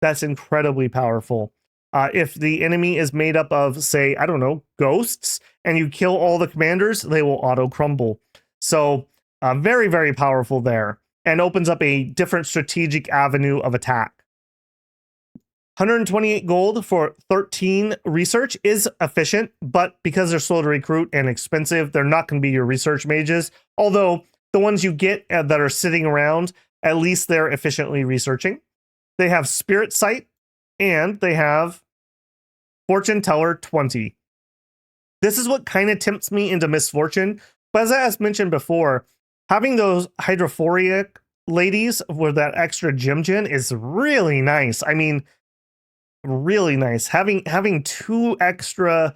That's incredibly powerful. If the enemy is made up of, say, I don't know, ghosts, and you kill all the commanders, they will auto crumble. So very, very powerful there, and opens up a different strategic avenue of attack. 128 gold for 13 research is efficient, but because they're slow to recruit and expensive, they're not going to be your research mages. Although the ones you get that are sitting around, at least they're efficiently researching. They have Spirit Sight, and they have Fortune Teller 20. This is what kind of tempts me into Misfortune, but as mentioned before, having those Hydrophoric ladies with that extra gem gen is really nice. I mean, really nice. Having 2 extra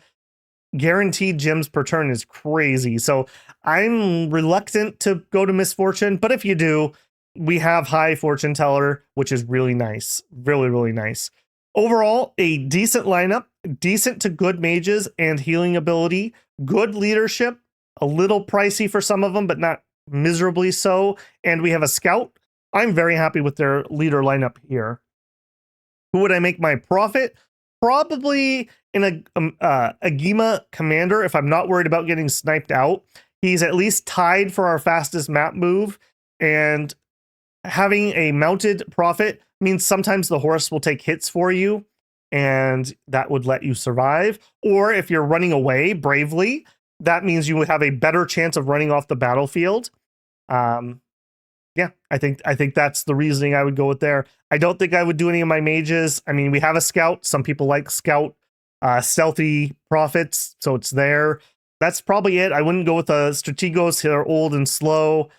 guaranteed gems per turn is crazy. So I'm reluctant to go to Misfortune, but if you do, we have High Fortune Teller, which is really nice. Really, really nice. Overall, a decent lineup, decent to good mages and healing ability, good leadership, a little pricey for some of them, but not miserably so. And we have a scout. I'm very happy with their leader lineup here. Who would I make my profit? Probably in a Gima commander, if I'm not worried about getting sniped out. He's at least tied for our fastest map move, and having a mounted prophet means sometimes the horse will take hits for you, and that would let you survive. Or if you're running away bravely, that means you would have a better chance of running off the battlefield. Yeah, I think that's the reasoning I would go with there. I don't think I would do any of my mages. I mean, we have a scout. Some people like scout stealthy prophets, so it's there. That's probably it. I wouldn't go with the strategos. They're old and slow.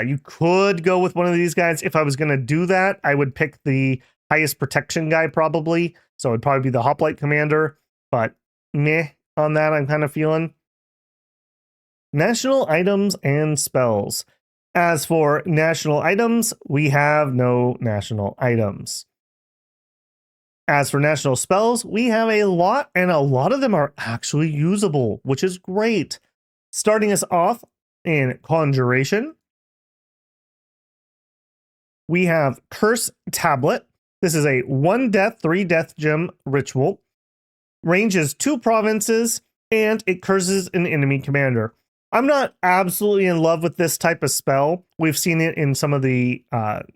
You could go with one of these guys. If I was going to do that, I would pick the highest protection guy probably. So it'd probably be the hoplite commander, but meh on that, I'm kind of feeling. National items and spells. As for national items, we have no national items. As for national spells, we have a lot, and a lot of them are actually usable, which is great. Starting us off in Conjuration, we have Curse Tablet. This is a 1 death, 3 death gem ritual. Ranges 2 provinces, and it curses an enemy commander. I'm not absolutely in love with this type of spell. We've seen it in some of the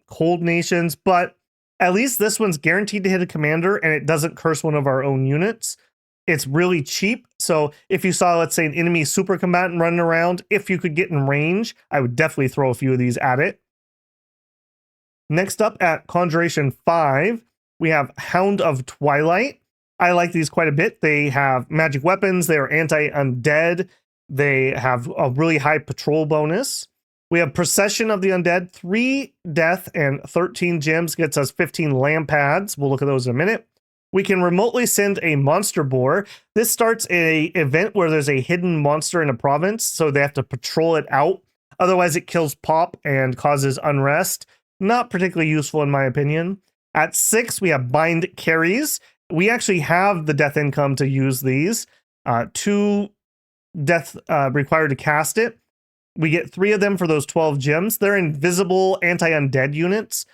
cold nations, but at least this one's guaranteed to hit a commander, and it doesn't curse one of our own units. It's really cheap. So if you saw, let's say, an enemy super combatant running around, if you could get in range, I would definitely throw a few of these at it. Next up at Conjuration 5, we have Hound of Twilight. I like these quite a bit. They have magic weapons. They are anti-undead. They have a really high patrol bonus. We have Procession of the Undead. 3 death and 13 gems gets us 15 lamp pads. We'll look at those in a minute. We can remotely send a monster boar. This starts a event where there's a hidden monster in a province, so they have to patrol it out. Otherwise, it kills pop and causes unrest. Not particularly useful in my opinion. At 6, we have Bind Carries. We actually have the death income to use these. 2 death required to cast it. We get 3 of them for those 12 gems. They're invisible anti-undead units.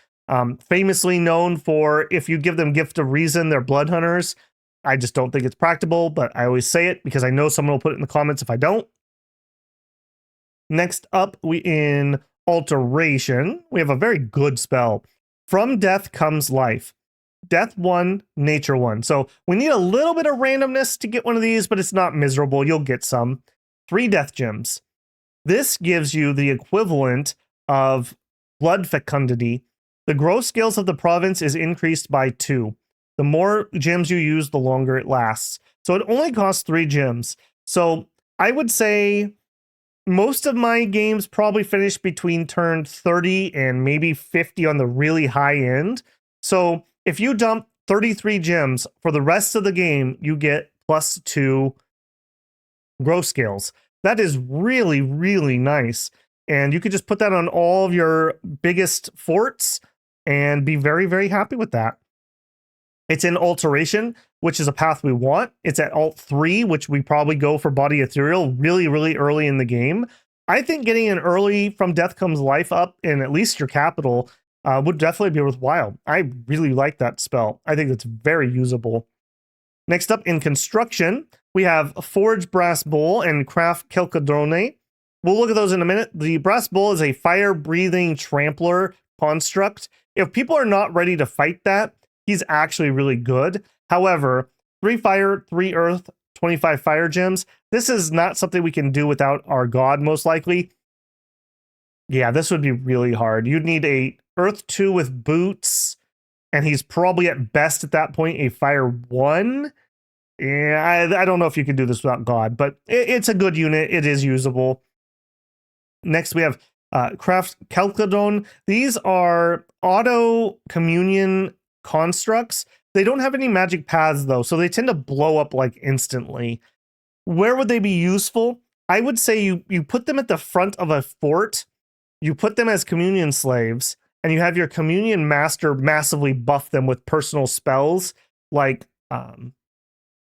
Famously known for, if you give them Gift of Reason, they're blood hunters. I just don't think it's practical, but I always say it because I know someone will put it in the comments if I don't. Next up, in Alteration, we have a very good spell. From death comes life. Death 1, nature 1. So we need a little bit of randomness to get one of these, but it's not miserable. You'll get some. 3 death gems. This gives you the equivalent of blood fecundity. The growth scales of the province is increased by 2. The more gems you use, the longer it lasts. So it only costs 3 gems. So I would say most of my games probably finish between turn 30 and maybe 50 on the really high end. So if you dump 33 gems for the rest of the game, you get +2 growth scales. That is really, really nice. And you could just put that on all of your biggest forts and be very, very happy with that. It's in Alteration, which is a path we want. It's at Alt 3, which we probably go for Body Ethereal really, really early in the game. I think getting an early From Death Comes Life up in at least your capital would definitely be worthwhile. I really like that spell. I think it's very usable. Next up in construction, we have Forge Brass Bowl and Craft Kelkadrone. We'll look at those in a minute. The Brass Bowl is a fire-breathing trampler construct. If people are not ready to fight that, he's actually really good. However, 3 fire, 3 earth, 25 fire gems. This is not something we can do without our god, most likely. Yeah, this would be really hard. You'd need a earth 2 with boots, and he's probably at best at that point a fire 1. Yeah, I don't know if you can do this without god, but it's a good unit. It is usable. Next, we have Craft Calcadon. These are auto communion constructs. They don't have any magic paths, though, so they tend to blow up like instantly. Where would they be useful? I would say you put them at the front of a fort. You put them as communion slaves, and you have your communion master massively buff them with personal spells like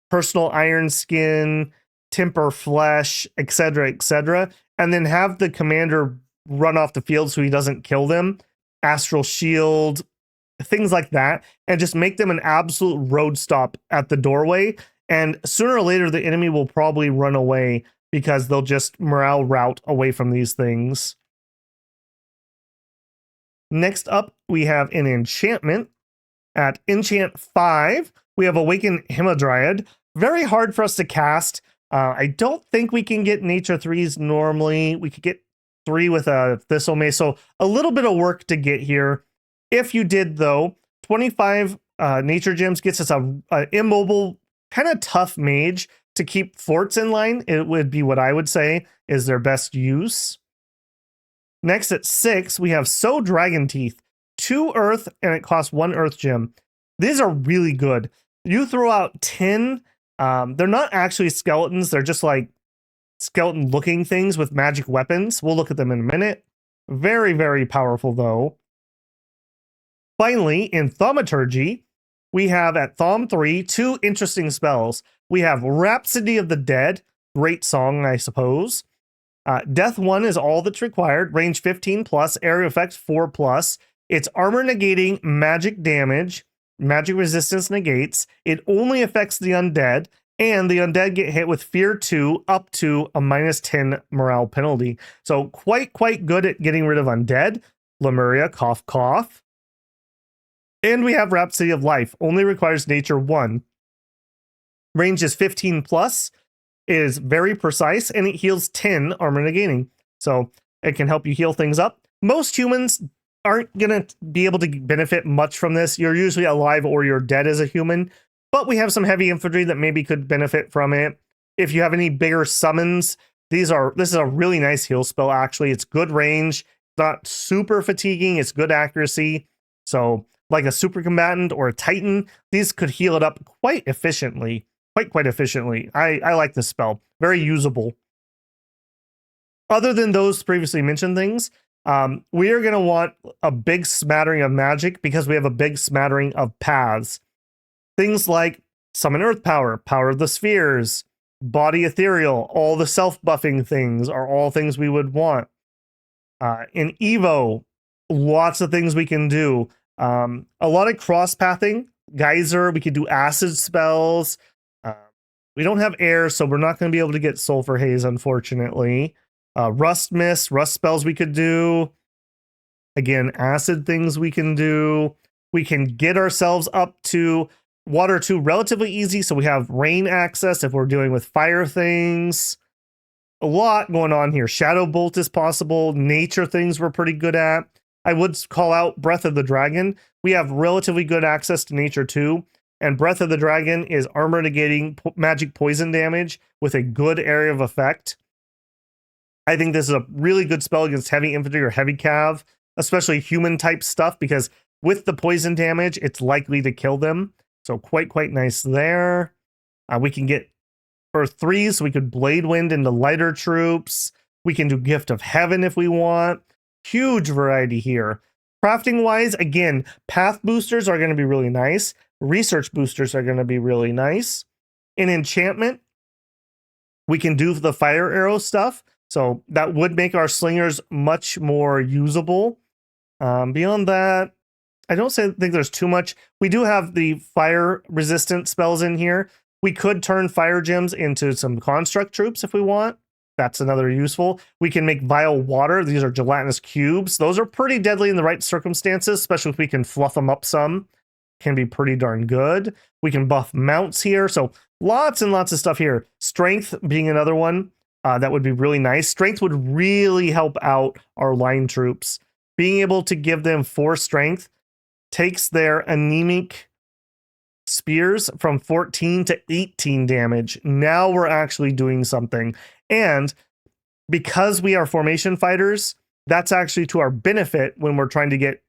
personal iron skin, temper flesh, etc., and then have the commander run off the field so he doesn't kill them, astral shield, things like that, and just make them an absolute road stop at the doorway. And sooner or later, the enemy will probably run away because they'll just morale route away from these things. Next up, we have an enchantment. At enchant 5, we have Awakened Hamadryad. Very hard for us to cast. I don't think we can get nature 3s normally. We could get 3 with a Thistle Mace, so a little bit of work to get here. If you did, though, 25 nature gems gets us a immobile, kind of tough mage to keep forts in line. It would be what I would say is their best use. Next at 6, we have Sow Dragon Teeth. 2 earth, and it costs 1 earth gem. These are really good. You throw out 10. They're not actually skeletons. They're just like skeleton-looking things with magic weapons. We'll look at them in a minute. Very, very powerful, though. Finally, in Thaumaturgy, we have at Thom 3 2 interesting spells. We have Rhapsody of the Dead. Great song, I suppose. Death 1 is all that's required. Range 15+, area effect 4+. It's armor negating magic damage, magic resistance negates. It only affects the undead, and the undead get hit with Fear 2 up to a -10 morale penalty. So quite good at getting rid of undead. Lemuria, cough, cough. And we have Rhapsody of Life, only requires nature 1. Range is 15+, is very precise, and it heals 10 armor negating. So it can help you heal things up. Most humans aren't going to be able to benefit much from this. You're usually alive or you're dead as a human, but we have some heavy infantry that maybe could benefit from it. If you have any bigger summons, this is a really nice heal spell, actually. It's good range, not super fatiguing, it's good accuracy. So like a super combatant or a titan, these could heal it up quite efficiently. Quite efficiently. I like this spell. Very usable. Other than those previously mentioned things, we are going to want a big smattering of magic because we have a big smattering of paths. Things like Summon Earth Power, Power of the Spheres, Body Ethereal, all the self-buffing things are all things we would want. In Evo, lots of things we can do. A lot of cross-pathing. Geyser, we could do acid spells. We don't have air, so we're not going to be able to get Sulfur Haze, unfortunately. Rust Mist, rust spells we could do. Again, acid things we can do. We can get ourselves up to Water 2 relatively easy, so we have rain access if we're dealing with fire things. A lot going on here. Shadow Bolt is possible. Nature things we're pretty good at. I would call out Breath of the Dragon. We have relatively good access to Nature 2. And Breath of the Dragon is armor negating magic poison damage with a good area of effect. I think this is a really good spell against heavy infantry or heavy cav, especially human type stuff, because with the poison damage, it's likely to kill them. So quite nice there. We can get Earth 3s, so we could Blade Wind into lighter troops. We can do Gift of Heaven if we want. Huge variety here. Crafting wise, again, path boosters are going to be really nice. Research boosters are going to be really nice. In enchantment, we can do the fire arrow stuff. So that would make our slingers much more usable. Beyond that, I don't think there's too much. We do have the fire resistant spells in here. We could turn fire gems into some construct troops if we want. That's another useful. We can make vile water. These are gelatinous cubes. Those are pretty deadly in the right circumstances, especially if we can fluff them up some. Can be pretty darn good. We can buff mounts here. So lots and lots of stuff here. Strength being another one. That would be really nice. Strength would really help out our line troops. Being able to give them 4 strength takes their anemic spears from 14 to 18 damage. Now we're actually doing something. And because we are formation fighters, that's actually to our benefit when we're trying to get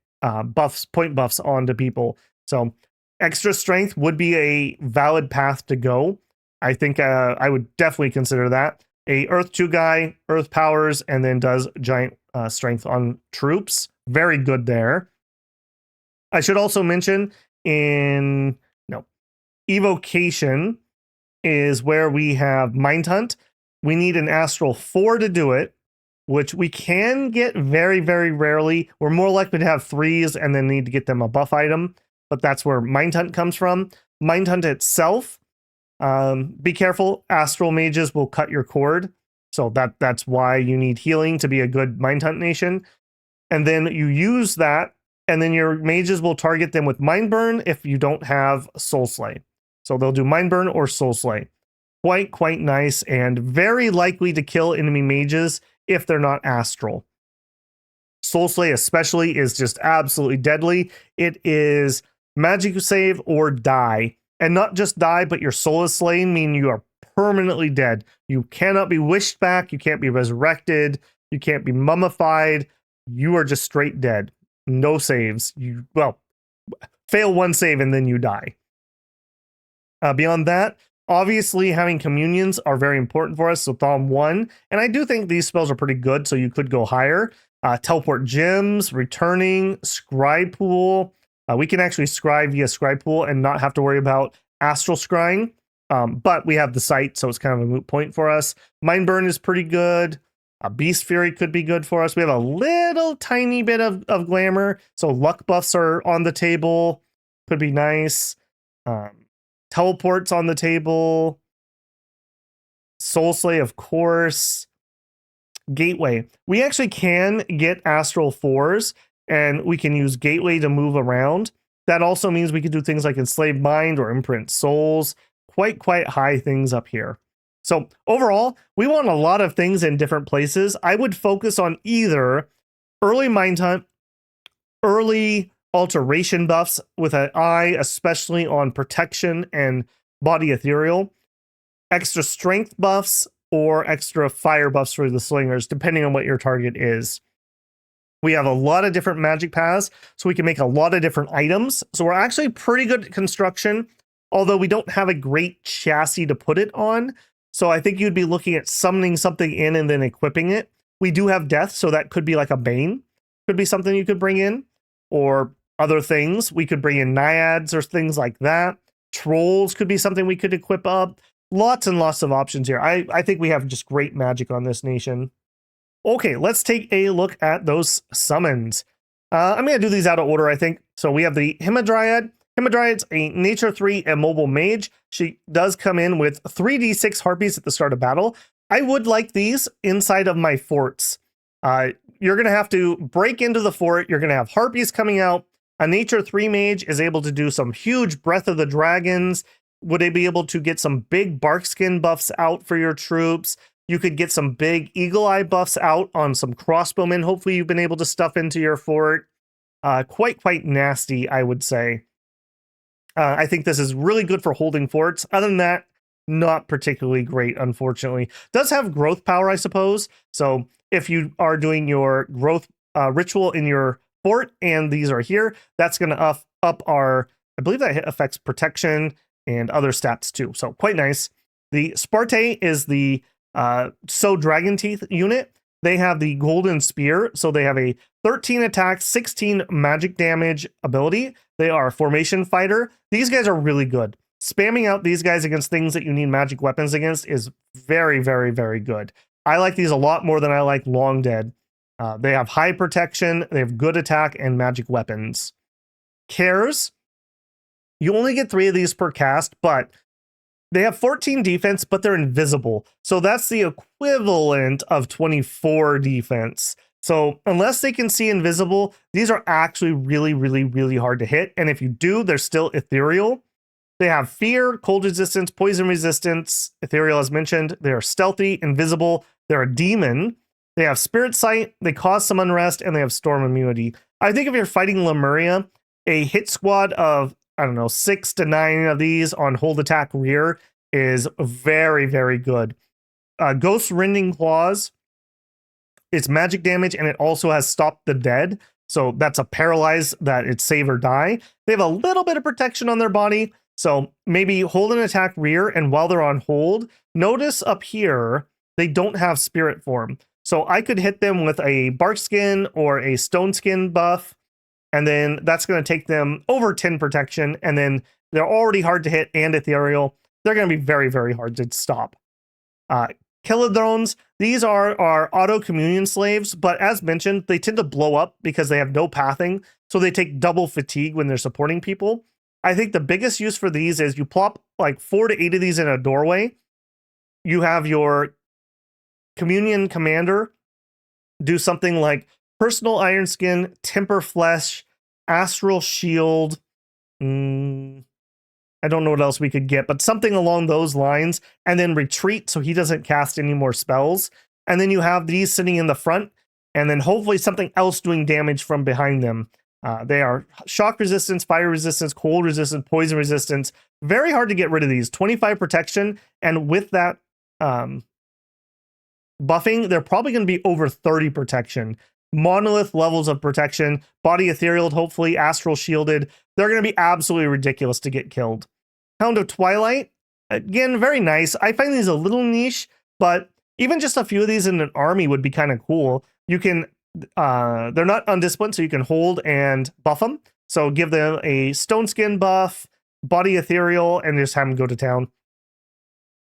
point buffs onto people. So extra strength would be a valid path to go. I think I would definitely consider that. A Earth 2 guy, Earth powers, and then does giant strength on troops. Very good there. I should also mention Evocation is where we have Mind Hunt. We need an Astral 4 to do it, which we can get very, very rarely. We're more likely to have 3s and then need to get them a buff item, but that's where Mind Hunt comes from. Mind Hunt itself, be careful, Astral mages will cut your cord. So that's why you need healing to be a good Mind Hunt nation. And then you use that, and then your mages will target them with Mind Burn if you don't have Soul Slay. So they'll do Mind Burn or Soul Slay. Quite nice, and very likely to kill enemy mages if they're not astral. Soul Slay especially is just absolutely deadly. It is magic save or die. And not just die, but your soul is slain, meaning you are permanently dead. You cannot be wished back. You can't be resurrected. You can't be mummified. You are just straight dead. No saves. Fail 1 save and then you die. Beyond that, obviously having communions are very important for us. So Thom 1. And I do think these spells are pretty good, so you could go higher. Teleport gems, returning, scry pool. We can actually scry via scry pool and not have to worry about astral scrying. But we have the sight, so it's kind of a moot point for us. Mind Burn is pretty good. Beast Fury could be good for us. We have a little tiny bit of glamour. So luck buffs are on the table. Could be nice. Teleports on the table. Soul Slay, of course. Gateway. We actually can get Astral 4s, and we can use Gateway to move around. That also means we could do things like Enslave Mind or Imprint Souls. Quite high things up here. So overall, we want a lot of things in different places. I would focus on either early Mind Hunt, early alteration buffs with an eye especially on protection and body ethereal, extra strength buffs, or extra fire buffs for the slingers, depending on what your target is. We have a lot of different magic paths, so we can make a lot of different items. So we're actually pretty good at construction, although we don't have a great chassis to put it on. So I think you'd be looking at summoning something in and then equipping it. We do have death, so that could be like a Bane. Could be something you could bring in, or other things. We could bring in Naiads or things like that. Trolls could be something we could equip up. Lots and lots of options here. I think we have just great magic on this nation. Okay, let's take a look at those summons. I'm going to do these out of order, I think. So we have the Hamadryad. Hamadryad's a Nature 3 immobile mage. She does come in with 3d6 harpies at the start of battle. I would like these inside of my forts. You're going to have to break into the fort. You're going to have harpies coming out. A Nature 3 mage is able to do some huge Breath of the Dragons. Would they be able to get some big Barkskin buffs out for your troops? You could get some big Eagle Eye buffs out on some crossbowmen. Hopefully you've been able to stuff into your fort. Quite nasty, I would say. I think this is really good for holding forts. Other than that, not particularly great, unfortunately. Does have growth power, I suppose. So if you are doing your growth ritual in your fort and these are here, that's going to up our, I believe that affects protection and other stats too. So quite nice. The Sparte is the Dragon Teeth unit. They have the Golden Spear, so they have a 13 attack, 16 magic damage ability. They are a formation fighter. These guys are really good. Spamming out these guys against things that you need magic weapons against is very, very, very good. I like these a lot more than I like Long Dead. They have high protection, they have good attack and magic weapons. Cares, you only get 3 of these per cast, but they have 14 defense, but they're invisible. So that's the equivalent of 24 defense. So unless they can see invisible, these are actually really, really, really hard to hit. And if you do, they're still ethereal. They have fear, cold resistance, poison resistance, ethereal as mentioned. They are stealthy, invisible. They're a demon. They have spirit sight. They cause some unrest, and they have storm immunity. I think if you're fighting Lemuria, a hit squad of, I don't know, 6 to 9 of these on hold, attack, rear is very, very good. Ghost Rending Claws, it's magic damage, and it also has Stop the Dead. So that's a paralyze that it's save or die. They have a little bit of protection on their body. So maybe hold an attack rear, and while they're on hold, notice up here, they don't have spirit form. So I could hit them with a bark skin or a stone skin buff, and then that's going to take them over 10 protection, and then they're already hard to hit and ethereal. They're going to be very, very hard to stop. Kilodrones, these are our auto communion slaves, but as mentioned, they tend to blow up because they have no pathing, so they take double fatigue when they're supporting people. I think the biggest use for these is you plop like 4 to 8 of these in a doorway. You have your communion commander do something like personal iron skin, temper flesh, astral shield. I don't know what else we could get, but something along those lines, and then retreat so he doesn't cast any more spells. And then you have these sitting in the front, and then hopefully something else doing damage from behind them. They are shock resistance, fire resistance, cold resistance, poison resistance. Very hard to get rid of these. 25 protection, and with that buffing, they're probably going to be over 30 protection. Monolith levels of protection, body ethereal, hopefully astral shielded. They're going to be absolutely ridiculous to get killed. Hound of Twilight, again, very nice. I find these a little niche, but even just a few of these in an army would be kind of cool. You can, they're not undisciplined, so you can hold and buff them. So give them a stone skin buff, body ethereal, and just have them go to town.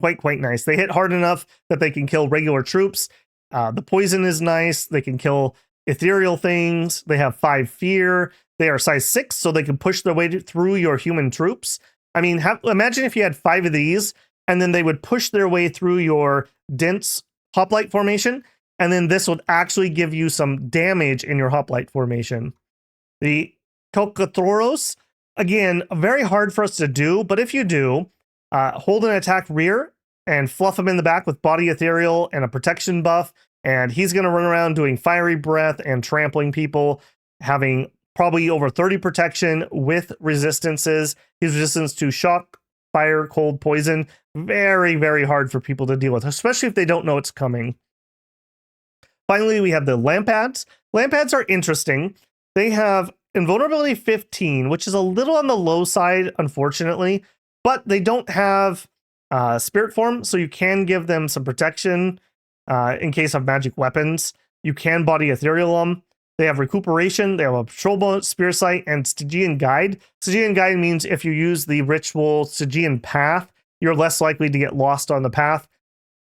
Quite nice. They hit hard enough that they can kill regular troops. The poison is nice. They can kill ethereal things. They have 5 fear. They are size 6, so they can push their way through your human troops. I mean, imagine if you had 5 of these, and then they would push their way through your dense hoplite formation, and then this would actually give you some damage in your hoplite formation. The Calcathoros, again, very hard for us to do, but if you do, hold an attack rear and fluff him in the back with body ethereal and a protection buff, and he's going to run around doing fiery breath and trampling people, having probably over 30 protection with resistances. His resistance to shock, fire, cold, poison, very, very hard for people to deal with, especially if they don't know it's coming. Finally, we have the Lampads. Lampads are interesting. They have invulnerability 15, which is a little on the low side, unfortunately, but they don't have spirit form, so you can give them some protection in case of magic weapons. You can body ethereal them. They have recuperation, they have a patrol bonus, spirit sight, and Stygian Guide. Stygian Guide means if you use the ritual Stygian path, you're less likely to get lost on the path.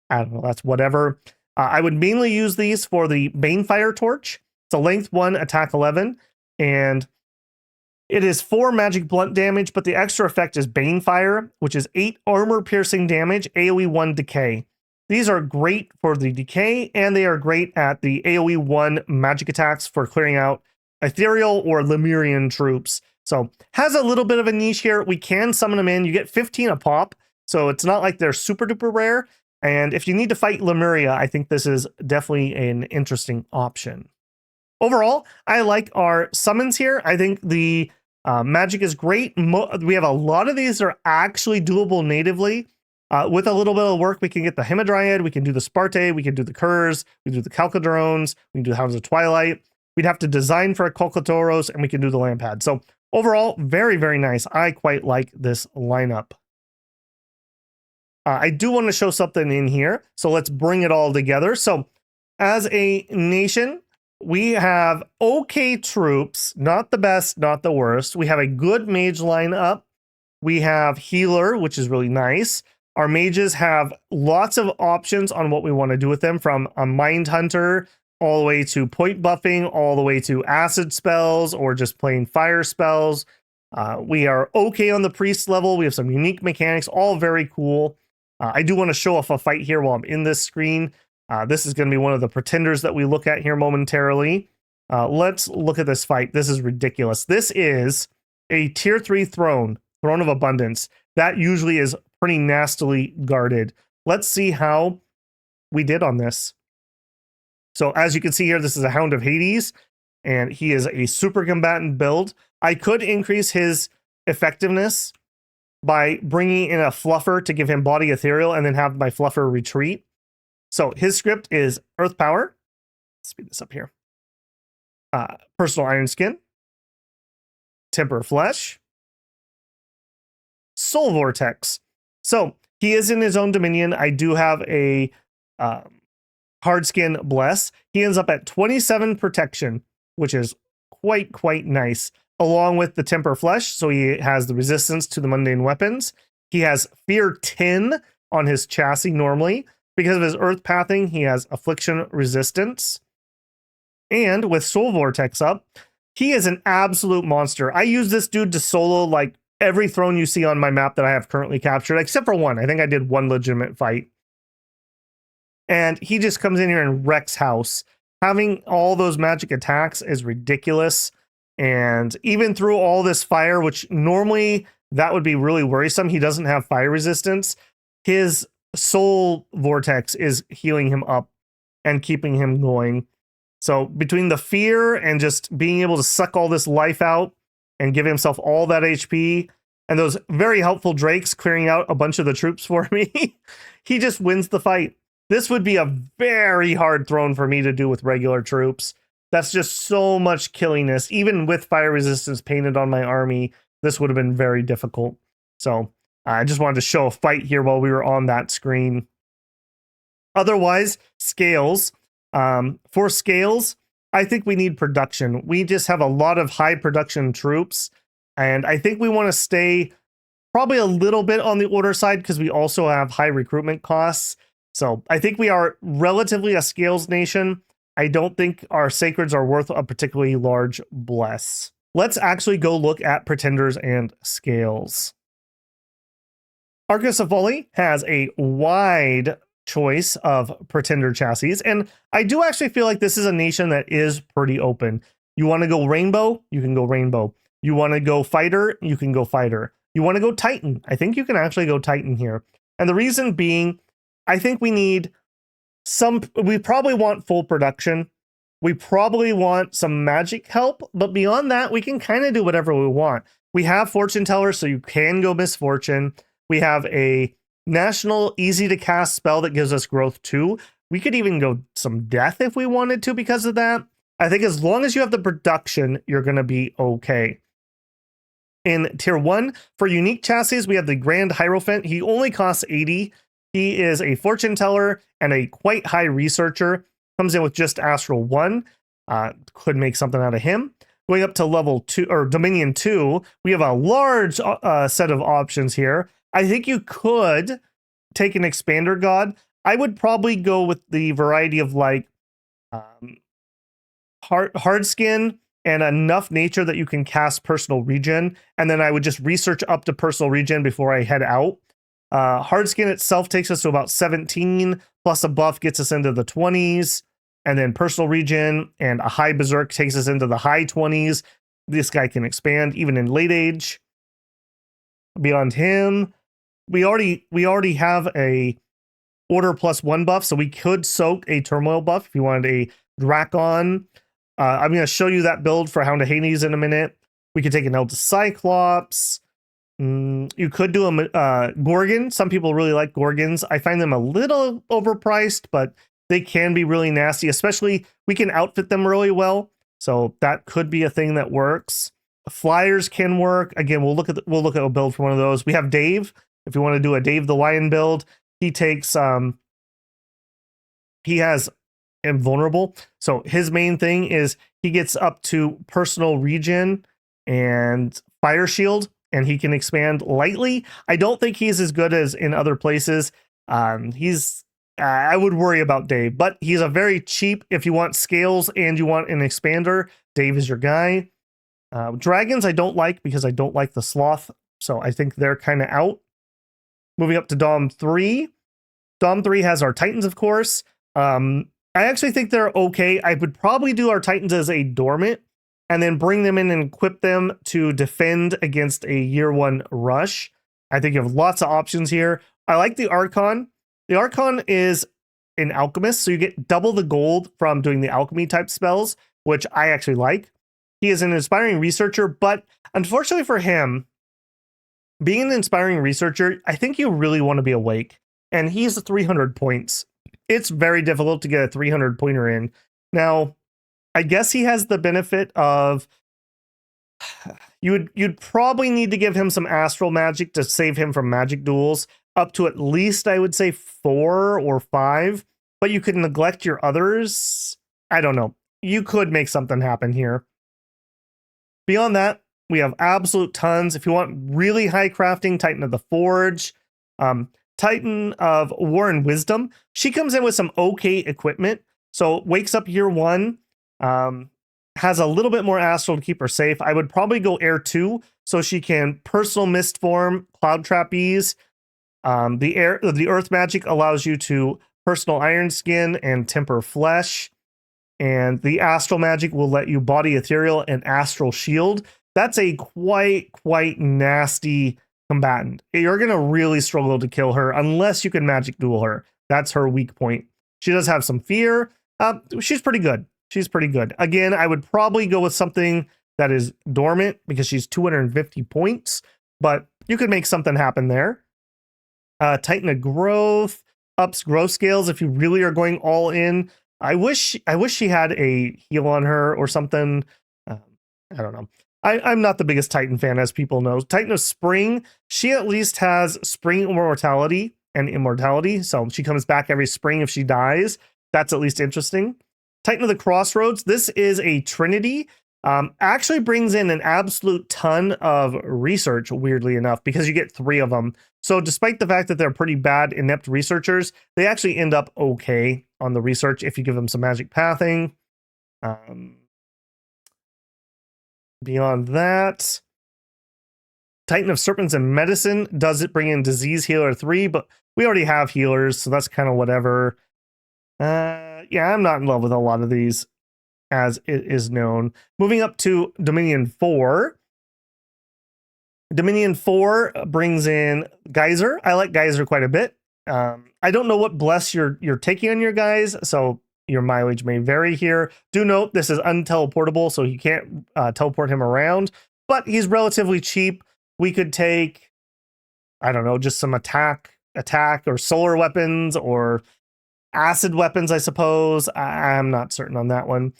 I don't know, that's whatever. I would mainly use these for the Banefire Torch. It's a length 1, attack 11, and it is 4 magic blunt damage, but the extra effect is Banefire, which is 8 armor piercing damage, AoE 1 decay. These are great for the decay, and they are great at the AoE 1 magic attacks for clearing out ethereal or Lemurian troops. So has a little bit of a niche here. We can summon them in. You get 15 a pop, so it's not like they're super duper rare. And if you need to fight Lemuria, I think this is definitely an interesting option. Overall, I like our summons here. I think the magic is great. We have a lot of these that are actually doable natively. With a little bit of work, we can get the Hamadryad, we can do the Sparte, we can do the Curs, we can do the Calcadrones, we can do the Hounds of Twilight. We'd have to design for a Calcatoros, and we can do the Lampad. So overall, very, very nice. I quite like this lineup. I do want to show something in here, so let's bring it all together. So as a nation, we have okay troops, not the best, not the worst. We have a good mage lineup. We have healer, which is really nice. Our mages have lots of options on what we want to do with them, from a mind hunter all the way to point buffing, all the way to acid spells or just plain fire spells. We are okay on the priest level. We have some unique mechanics, all very cool. I do want to show off a fight here while I'm in this screen. This is going to be one of the pretenders that we look at here momentarily. Let's look at this fight. This is ridiculous. This is a tier 3 throne of abundance. That usually is pretty nastily guarded. Let's see how we did on this. So as you can see here, this is a Hound of Hades, and he is a super combatant build. I could increase his effectiveness by bringing in a fluffer to give him body ethereal and then have my fluffer retreat. So his script is Earth Power. Speed this up here. Personal Iron Skin. Temper Flesh. Soul Vortex. So he is in his own dominion. I do have a Hard Skin Bless. He ends up at 27 protection, which is quite nice, along with the Temper Flesh. So he has the resistance to the mundane weapons. He has Fear 10 on his chassis normally. Because of his Earth Pathing, he has Affliction Resistance. And with Soul Vortex up, he is an absolute monster. I use this dude to solo like every throne you see on my map that I have currently captured, except for one. I think I did one legitimate fight. And he just comes in here and wrecks house. Having all those magic attacks is ridiculous. And even through all this fire, which normally that would be really worrisome, he doesn't have fire resistance. His Soul Vortex is healing him up and keeping him going. So between the fear and just being able to suck all this life out and give himself all that HP, and those very helpful drakes clearing out a bunch of the troops for me, he just wins the fight. This would be a very hard throne for me to do with regular troops. That's just so much killingness. Even with fire resistance painted on my army, this would have been very difficult. So I just wanted to show a fight here while we were on that screen. Otherwise, scales. For scales, I think we need production. We just have a lot of high production troops, and I think we want to stay probably a little bit on the order side because we also have high recruitment costs. So I think we are relatively a scales nation. I don't think our sacreds are worth a particularly large bless. Let's actually go look at pretenders and scales. Arcoscphale has a wide choice of pretender chassis, and I do actually feel like this is a nation that is pretty open. You want to go rainbow, you can go rainbow. You want to go fighter, you can go fighter. You want to go titan, I think you can actually go titan here. And the reason being, I think we probably want full production. We probably want some magic help, but beyond that, we can kind of do whatever we want. We have fortune teller, so you can go misfortune. We have a national easy to cast spell that gives us growth 2. We could even go some death if we wanted to because of that. I think as long as you have the production, you're going to be okay. In tier 1, for unique chassis, we have the Grand Hierophant. He only costs 80. He is a fortune teller and a quite high researcher. Comes in with just Astral 1. Could make something out of him. Going up to level 2 or Dominion 2, we have a large set of options here. I think you could take an Expander God. I would probably go with the variety of like hard skin and enough nature that you can cast personal regen. And then I would just research up to personal regen before I head out. Hard skin itself takes us to about 17, plus a buff gets us into the 20s. And then personal regen and a high berserk takes us into the high 20s. This guy can expand even in late age. Beyond him, we already have a order +1 buff, so we could soak a turmoil buff if you wanted a Drakon. I'm going to show you that build for Hound of Hades in a minute. We could take an Eldest Cyclops. You could do a Gorgon. Some people really like Gorgons. I find them a little overpriced, but they can be really nasty, especially we can outfit them really well. So that could be a thing that works. Flyers can work. Again, we'll look at a build for one of those. We have Dave. If you want to do a Dave the Lion build, he takes he has invulnerable. So his main thing is he gets up to personal regen and fire shield, and he can expand lightly. I don't think he's as good as in other places. I would worry about Dave, but he's a very cheap, if you want scales and you want an expander, Dave is your guy. Dragons I don't like because I don't like the sloth, so I think they're kind of out. Moving up to Dom 3. Dom 3 has our Titans, of course. I actually think they're okay. I would probably do our Titans as a dormant and then bring them in and equip them to defend against a year 1 rush. I think you have lots of options here. I like the Archon. The Archon is an alchemist, so you get double the gold from doing the alchemy type spells, which I actually like. He is an inspiring researcher, but unfortunately for him, being an inspiring researcher, I think you really want to be awake. And he's 300 points. It's very difficult to get a 300 pointer in. Now, I guess he has the benefit of you'd probably need to give him some astral magic to save him from magic duels, up to at least, I would say, 4 or 5. But you could neglect your others. I don't know. You could make something happen here. Beyond that, we have absolute tons. If you want really high crafting, Titan of the Forge, Titan of War and Wisdom. She comes in with some okay equipment. So wakes up year 1, has a little bit more astral to keep her safe. I would probably go air 2 so she can personal mist form, cloud trapeze. The earth magic allows you to personal iron skin and temper flesh. And the astral magic will let you body ethereal and astral shield. That's a quite nasty combatant. You're going to really struggle to kill her unless you can magic duel her. That's her weak point. She does have some fear. She's pretty good. She's pretty good. Again, I would probably go with something that is dormant because she's 250 points, but you could make something happen there. Titan of Growth ups growth scales if you really are going all in. I wish she had a heal on her or something. I don't know. I'm not the biggest Titan fan, as people know. Titan of Spring, she at least has spring immortality and immortality, so she comes back every spring if she dies. That's at least interesting. Titan of the Crossroads, this is a trinity. Actually brings in an absolute ton of research, weirdly enough, because you get 3 of them. So despite the fact that they're pretty bad, inept researchers, they actually end up okay on the research if you give them some magic pathing. Beyond that, Titan of Serpents and Medicine does it bring in Disease Healer 3, but we already have healers, so that's kind of whatever. Yeah, I'm not in love with a lot of these, as it is known. Moving up to Dominion 4. Dominion 4 brings in Geyser. I like Geyser quite a bit. I don't know what bless you're taking on your guys, so your mileage may vary here. Do note this is unteleportable, so you can't teleport him around, but he's relatively cheap. We could take, I don't know, just some attack or solar weapons or acid weapons, I suppose. I'm not certain on that one.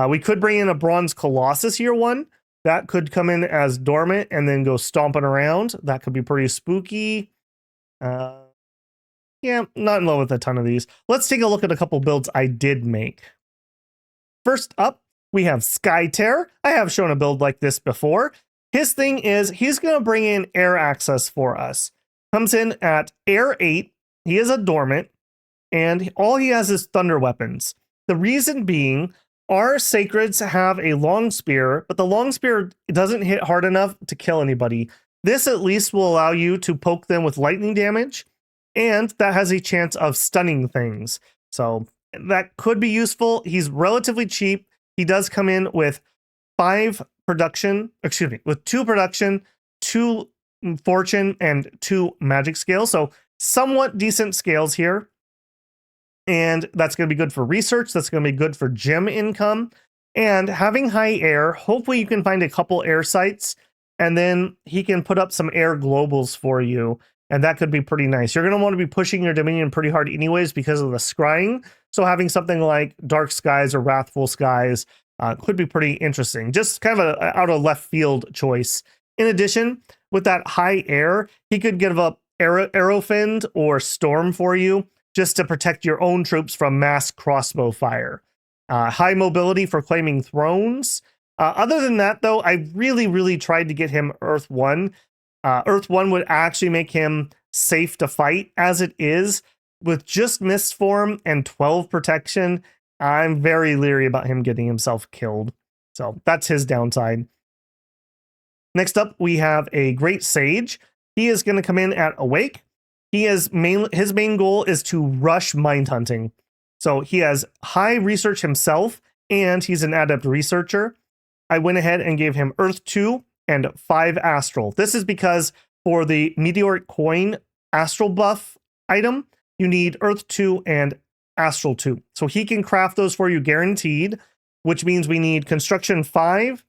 We could bring in a Bronze Colossus year 1. That could come in as dormant and then go stomping around. That could be pretty spooky. Yeah, not in love with a ton of these. Let's take a look at a couple builds I did make. First up, we have Skytear. I have shown a build like this before. His thing is he's going to bring in air access for us. Comes in at air 8. He is a dormant, and all he has is thunder weapons. The reason being, our sacreds have a long spear, but the long spear doesn't hit hard enough to kill anybody. This at least will allow you to poke them with lightning damage, and that has a chance of stunning things. So that could be useful. He's relatively cheap. He does come in with 2 production, 2 fortune, and 2 magic scales. So somewhat decent scales here. And that's going to be good for research. That's going to be good for gem income. And having high air, hopefully you can find a couple air sites, and then he can put up some air globals for you. And that could be pretty nice. You're going to want to be pushing your Dominion pretty hard anyways because of the scrying. So having something like Dark Skies or Wrathful Skies could be pretty interesting. Just kind of a out of left field choice. In addition, with that high air, he could give up Arrowfend or Storm for you, just to protect your own troops from mass crossbow fire. High mobility for claiming thrones. Other than that, though, I really tried to get him Earth 1. Earth 1 would actually make him safe to fight. As it is, with just Mist Form and 12 protection, I'm very leery about him getting himself killed. So that's his downside. Next up, we have a Great Sage. He is going to come in at Awake. His main goal is to rush mind hunting. So he has high research himself, and he's an adept researcher. I went ahead and gave him Earth 2 and 5 Astral. This is because for the Meteoric Coin Astral buff item, you need Earth 2 and Astral 2. So he can craft those for you guaranteed, which means we need Construction 5.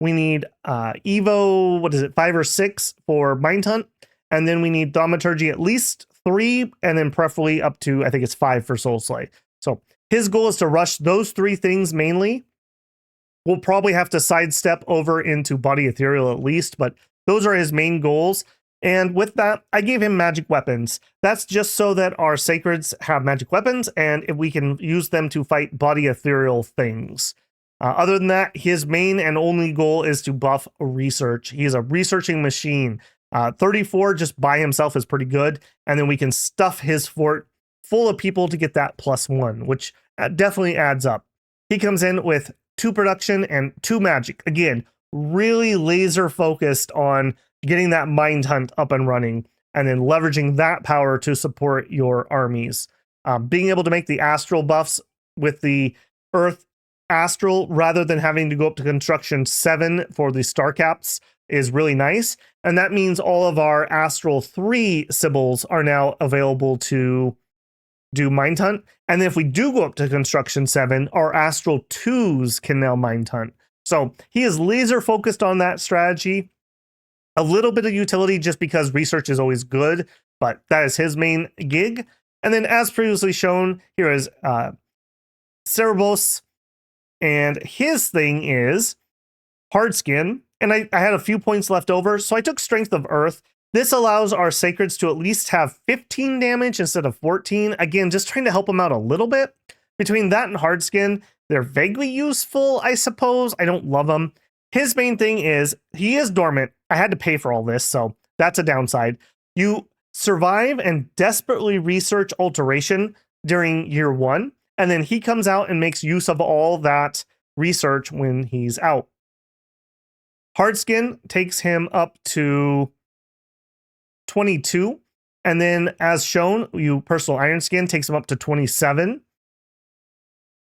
We need Evo, 5 or 6 for Mind Hunt. And then we need Thaumaturgy at least 3, and then preferably up to, I think it's 5 for Soul Slay. So his goal is to rush those 3 things mainly. We'll probably have to sidestep over into Body Ethereal at least, but those are his main goals. And with that, I gave him magic weapons. That's just so that our sacreds have magic weapons, and if we can use them to fight Body Ethereal things. Other than that, his main and only goal is to buff research. He is a researching machine. 34 just by himself is pretty good, and then we can stuff his fort full of people to get that +1, which definitely adds up. He comes in with 2 production and 2 magic. Again, really laser focused on getting that mind hunt up and running, and then leveraging that power to support your armies. Being able to make the astral buffs with the Earth Astral rather than having to go up to Construction 7 for the star caps is really nice. And that means all of our Astral 3 Sibyls are now available to do Mind Hunt. And then if we do go up to Construction 7, our Astral 2s can now Mind Hunt. So he is laser focused on that strategy. A little bit of utility just because research is always good, but that is his main gig. And then as previously shown, here is Cerebos, and his thing is Hard Skin. And I had a few points left over, so I took Strength of Earth. This allows our sacreds to at least have 15 damage instead of 14. Again, just trying to help them out a little bit. Between that and Hard Skin, they're vaguely useful, I suppose. I don't love them. His main thing is, he is dormant. I had to pay for all this, so that's a downside. You survive and desperately research alteration during year 1, and then he comes out and makes use of all that research when he's out. Hard Skin takes him up to 22, and then as shown, Personal Iron Skin takes him up to 27.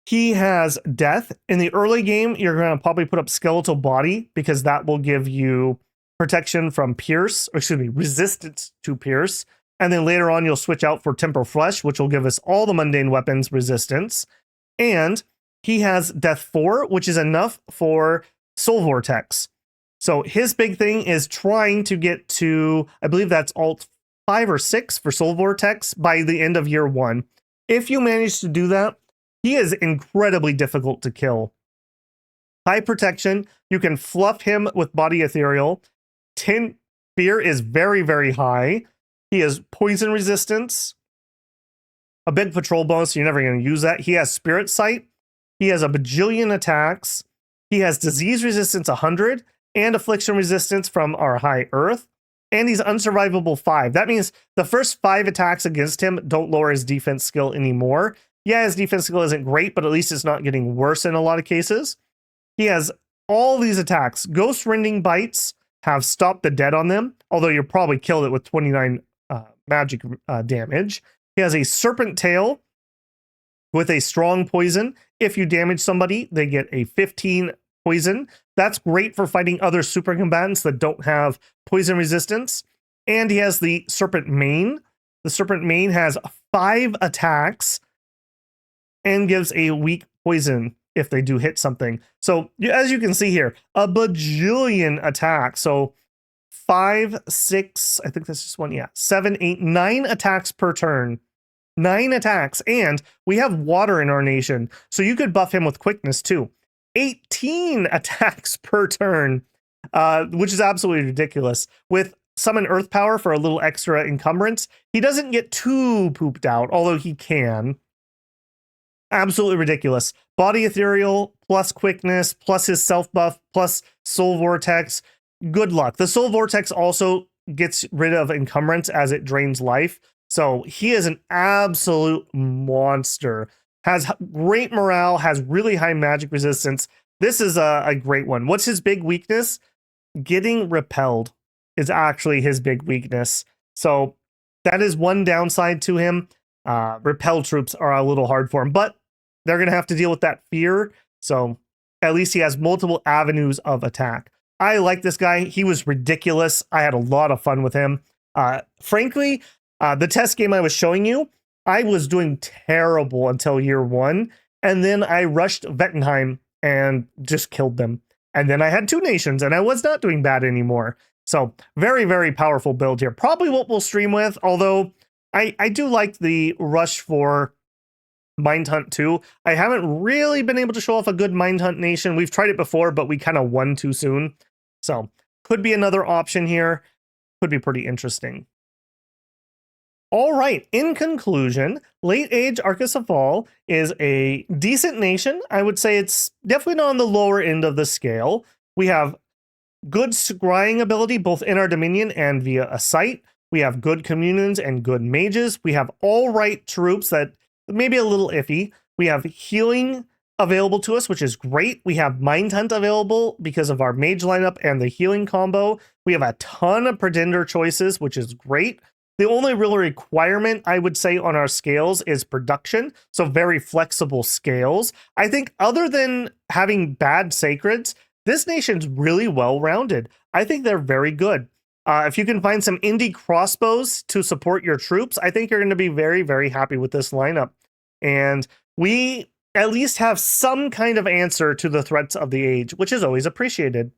He has Death. In the early game, you're going to probably put up Skeletal Body because that will give you protection from Pierce, or excuse me, resistance to Pierce. And then later on, you'll switch out for Temporal Flesh, which will give us all the mundane weapons resistance. And he has Death 4, which is enough for Soul Vortex. So his big thing is trying to get to, I believe that's alt 5 or 6 for Soul Vortex by the end of year 1. If you manage to do that, he is incredibly difficult to kill. High protection, you can fluff him with Body Ethereal. 10 Fear is very, very high. He has poison resistance. A big patrol bonus, you're never going to use that. He has Spirit Sight. He has a bajillion attacks. He has disease resistance 100 and affliction resistance from our high earth. And he's unsurvivable 5. That means the first 5 attacks against him don't lower his defense skill anymore. Yeah, his defense skill isn't great, but at least it's not getting worse in a lot of cases. He has all these attacks. Ghost Rending Bites have stopped the dead on them, although you probably killed it with 29 magic damage. He has a Serpent Tail with a strong poison. If you damage somebody, they get a 15 poison. That's great for fighting other super combatants that don't have poison resistance. And he has the Serpent Mane. The Serpent Mane has 5 attacks and gives a weak poison if they do hit something. So as you can see here, a bajillion attacks. So 5, 6, I think that's just one. Yeah, 7, 8, 9 attacks per turn. 9 attacks. And we have water in our nation. So you could buff him with quickness too. 18 attacks per turn, which is absolutely ridiculous. With Summon Earth Power for a little extra encumbrance, he doesn't get too pooped out, although he can. Absolutely ridiculous. Body Ethereal plus quickness plus his self buff plus Soul Vortex. Good luck. The Soul Vortex also gets rid of encumbrance as it drains life. So he is an absolute monster. Has great morale, has really high magic resistance. This is a great one. What's his big weakness? getting repelled is actually his big weakness. So that is one downside to him. Repel troops are a little hard for him, but they're going to have to deal with that fear. So at least he has multiple avenues of attack. I like this guy. He was ridiculous. I had a lot of fun with him. Frankly, the test game I was showing you, I was doing terrible until year 1. And then I rushed Vettenheim and just killed them. And then I had 2 nations and I was not doing bad anymore. So very, very powerful build here. Probably what we'll stream with, although I do like the rush for Mind Hunt too. I haven't really been able to show off a good Mind Hunt nation. We've tried it before, but we kind of won too soon. So could be another option here. Could be pretty interesting. All right, in conclusion, Late Age Arcoscphale is a decent nation. I would say it's definitely not on the lower end of the scale. We have good scrying ability, both in our dominion and via a site. We have good communions and good mages. We have all right troops that may be a little iffy. We have healing available to us, which is great. We have Mind Hunt available because of our mage lineup and the healing combo. We have a ton of pretender choices, which is great. The only real requirement, I would say, on our scales is production, so very flexible scales. I think other than having bad sacreds, this nation's really well-rounded. I think they're very good. If you can find some indie crossbows to support your troops, I think you're going to be very, very happy with this lineup. And we at least have some kind of answer to the threats of the age, which is always appreciated.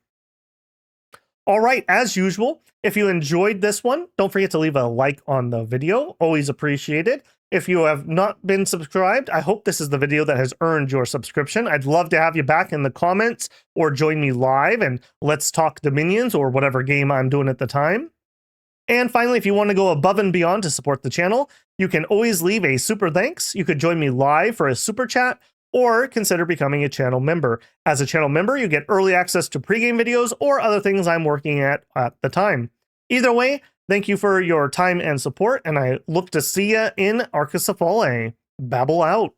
All right, as usual, if you enjoyed this one, don't forget to leave a like on the video. Always appreciated. If you have not been subscribed, I hope this is the video that has earned your subscription. I'd love to have you back in the comments or join me live and let's talk Dominions or whatever game I'm doing at the time. And finally, if you want to go above and beyond to support the channel, you can always leave a super thanks. You could join me live for a super chat or consider becoming a channel member. As a channel member, you get early access to pregame videos or other things I'm working at the time. Either way, thank you for your time and support, and I look to see you in Arcoscphale. Babble out.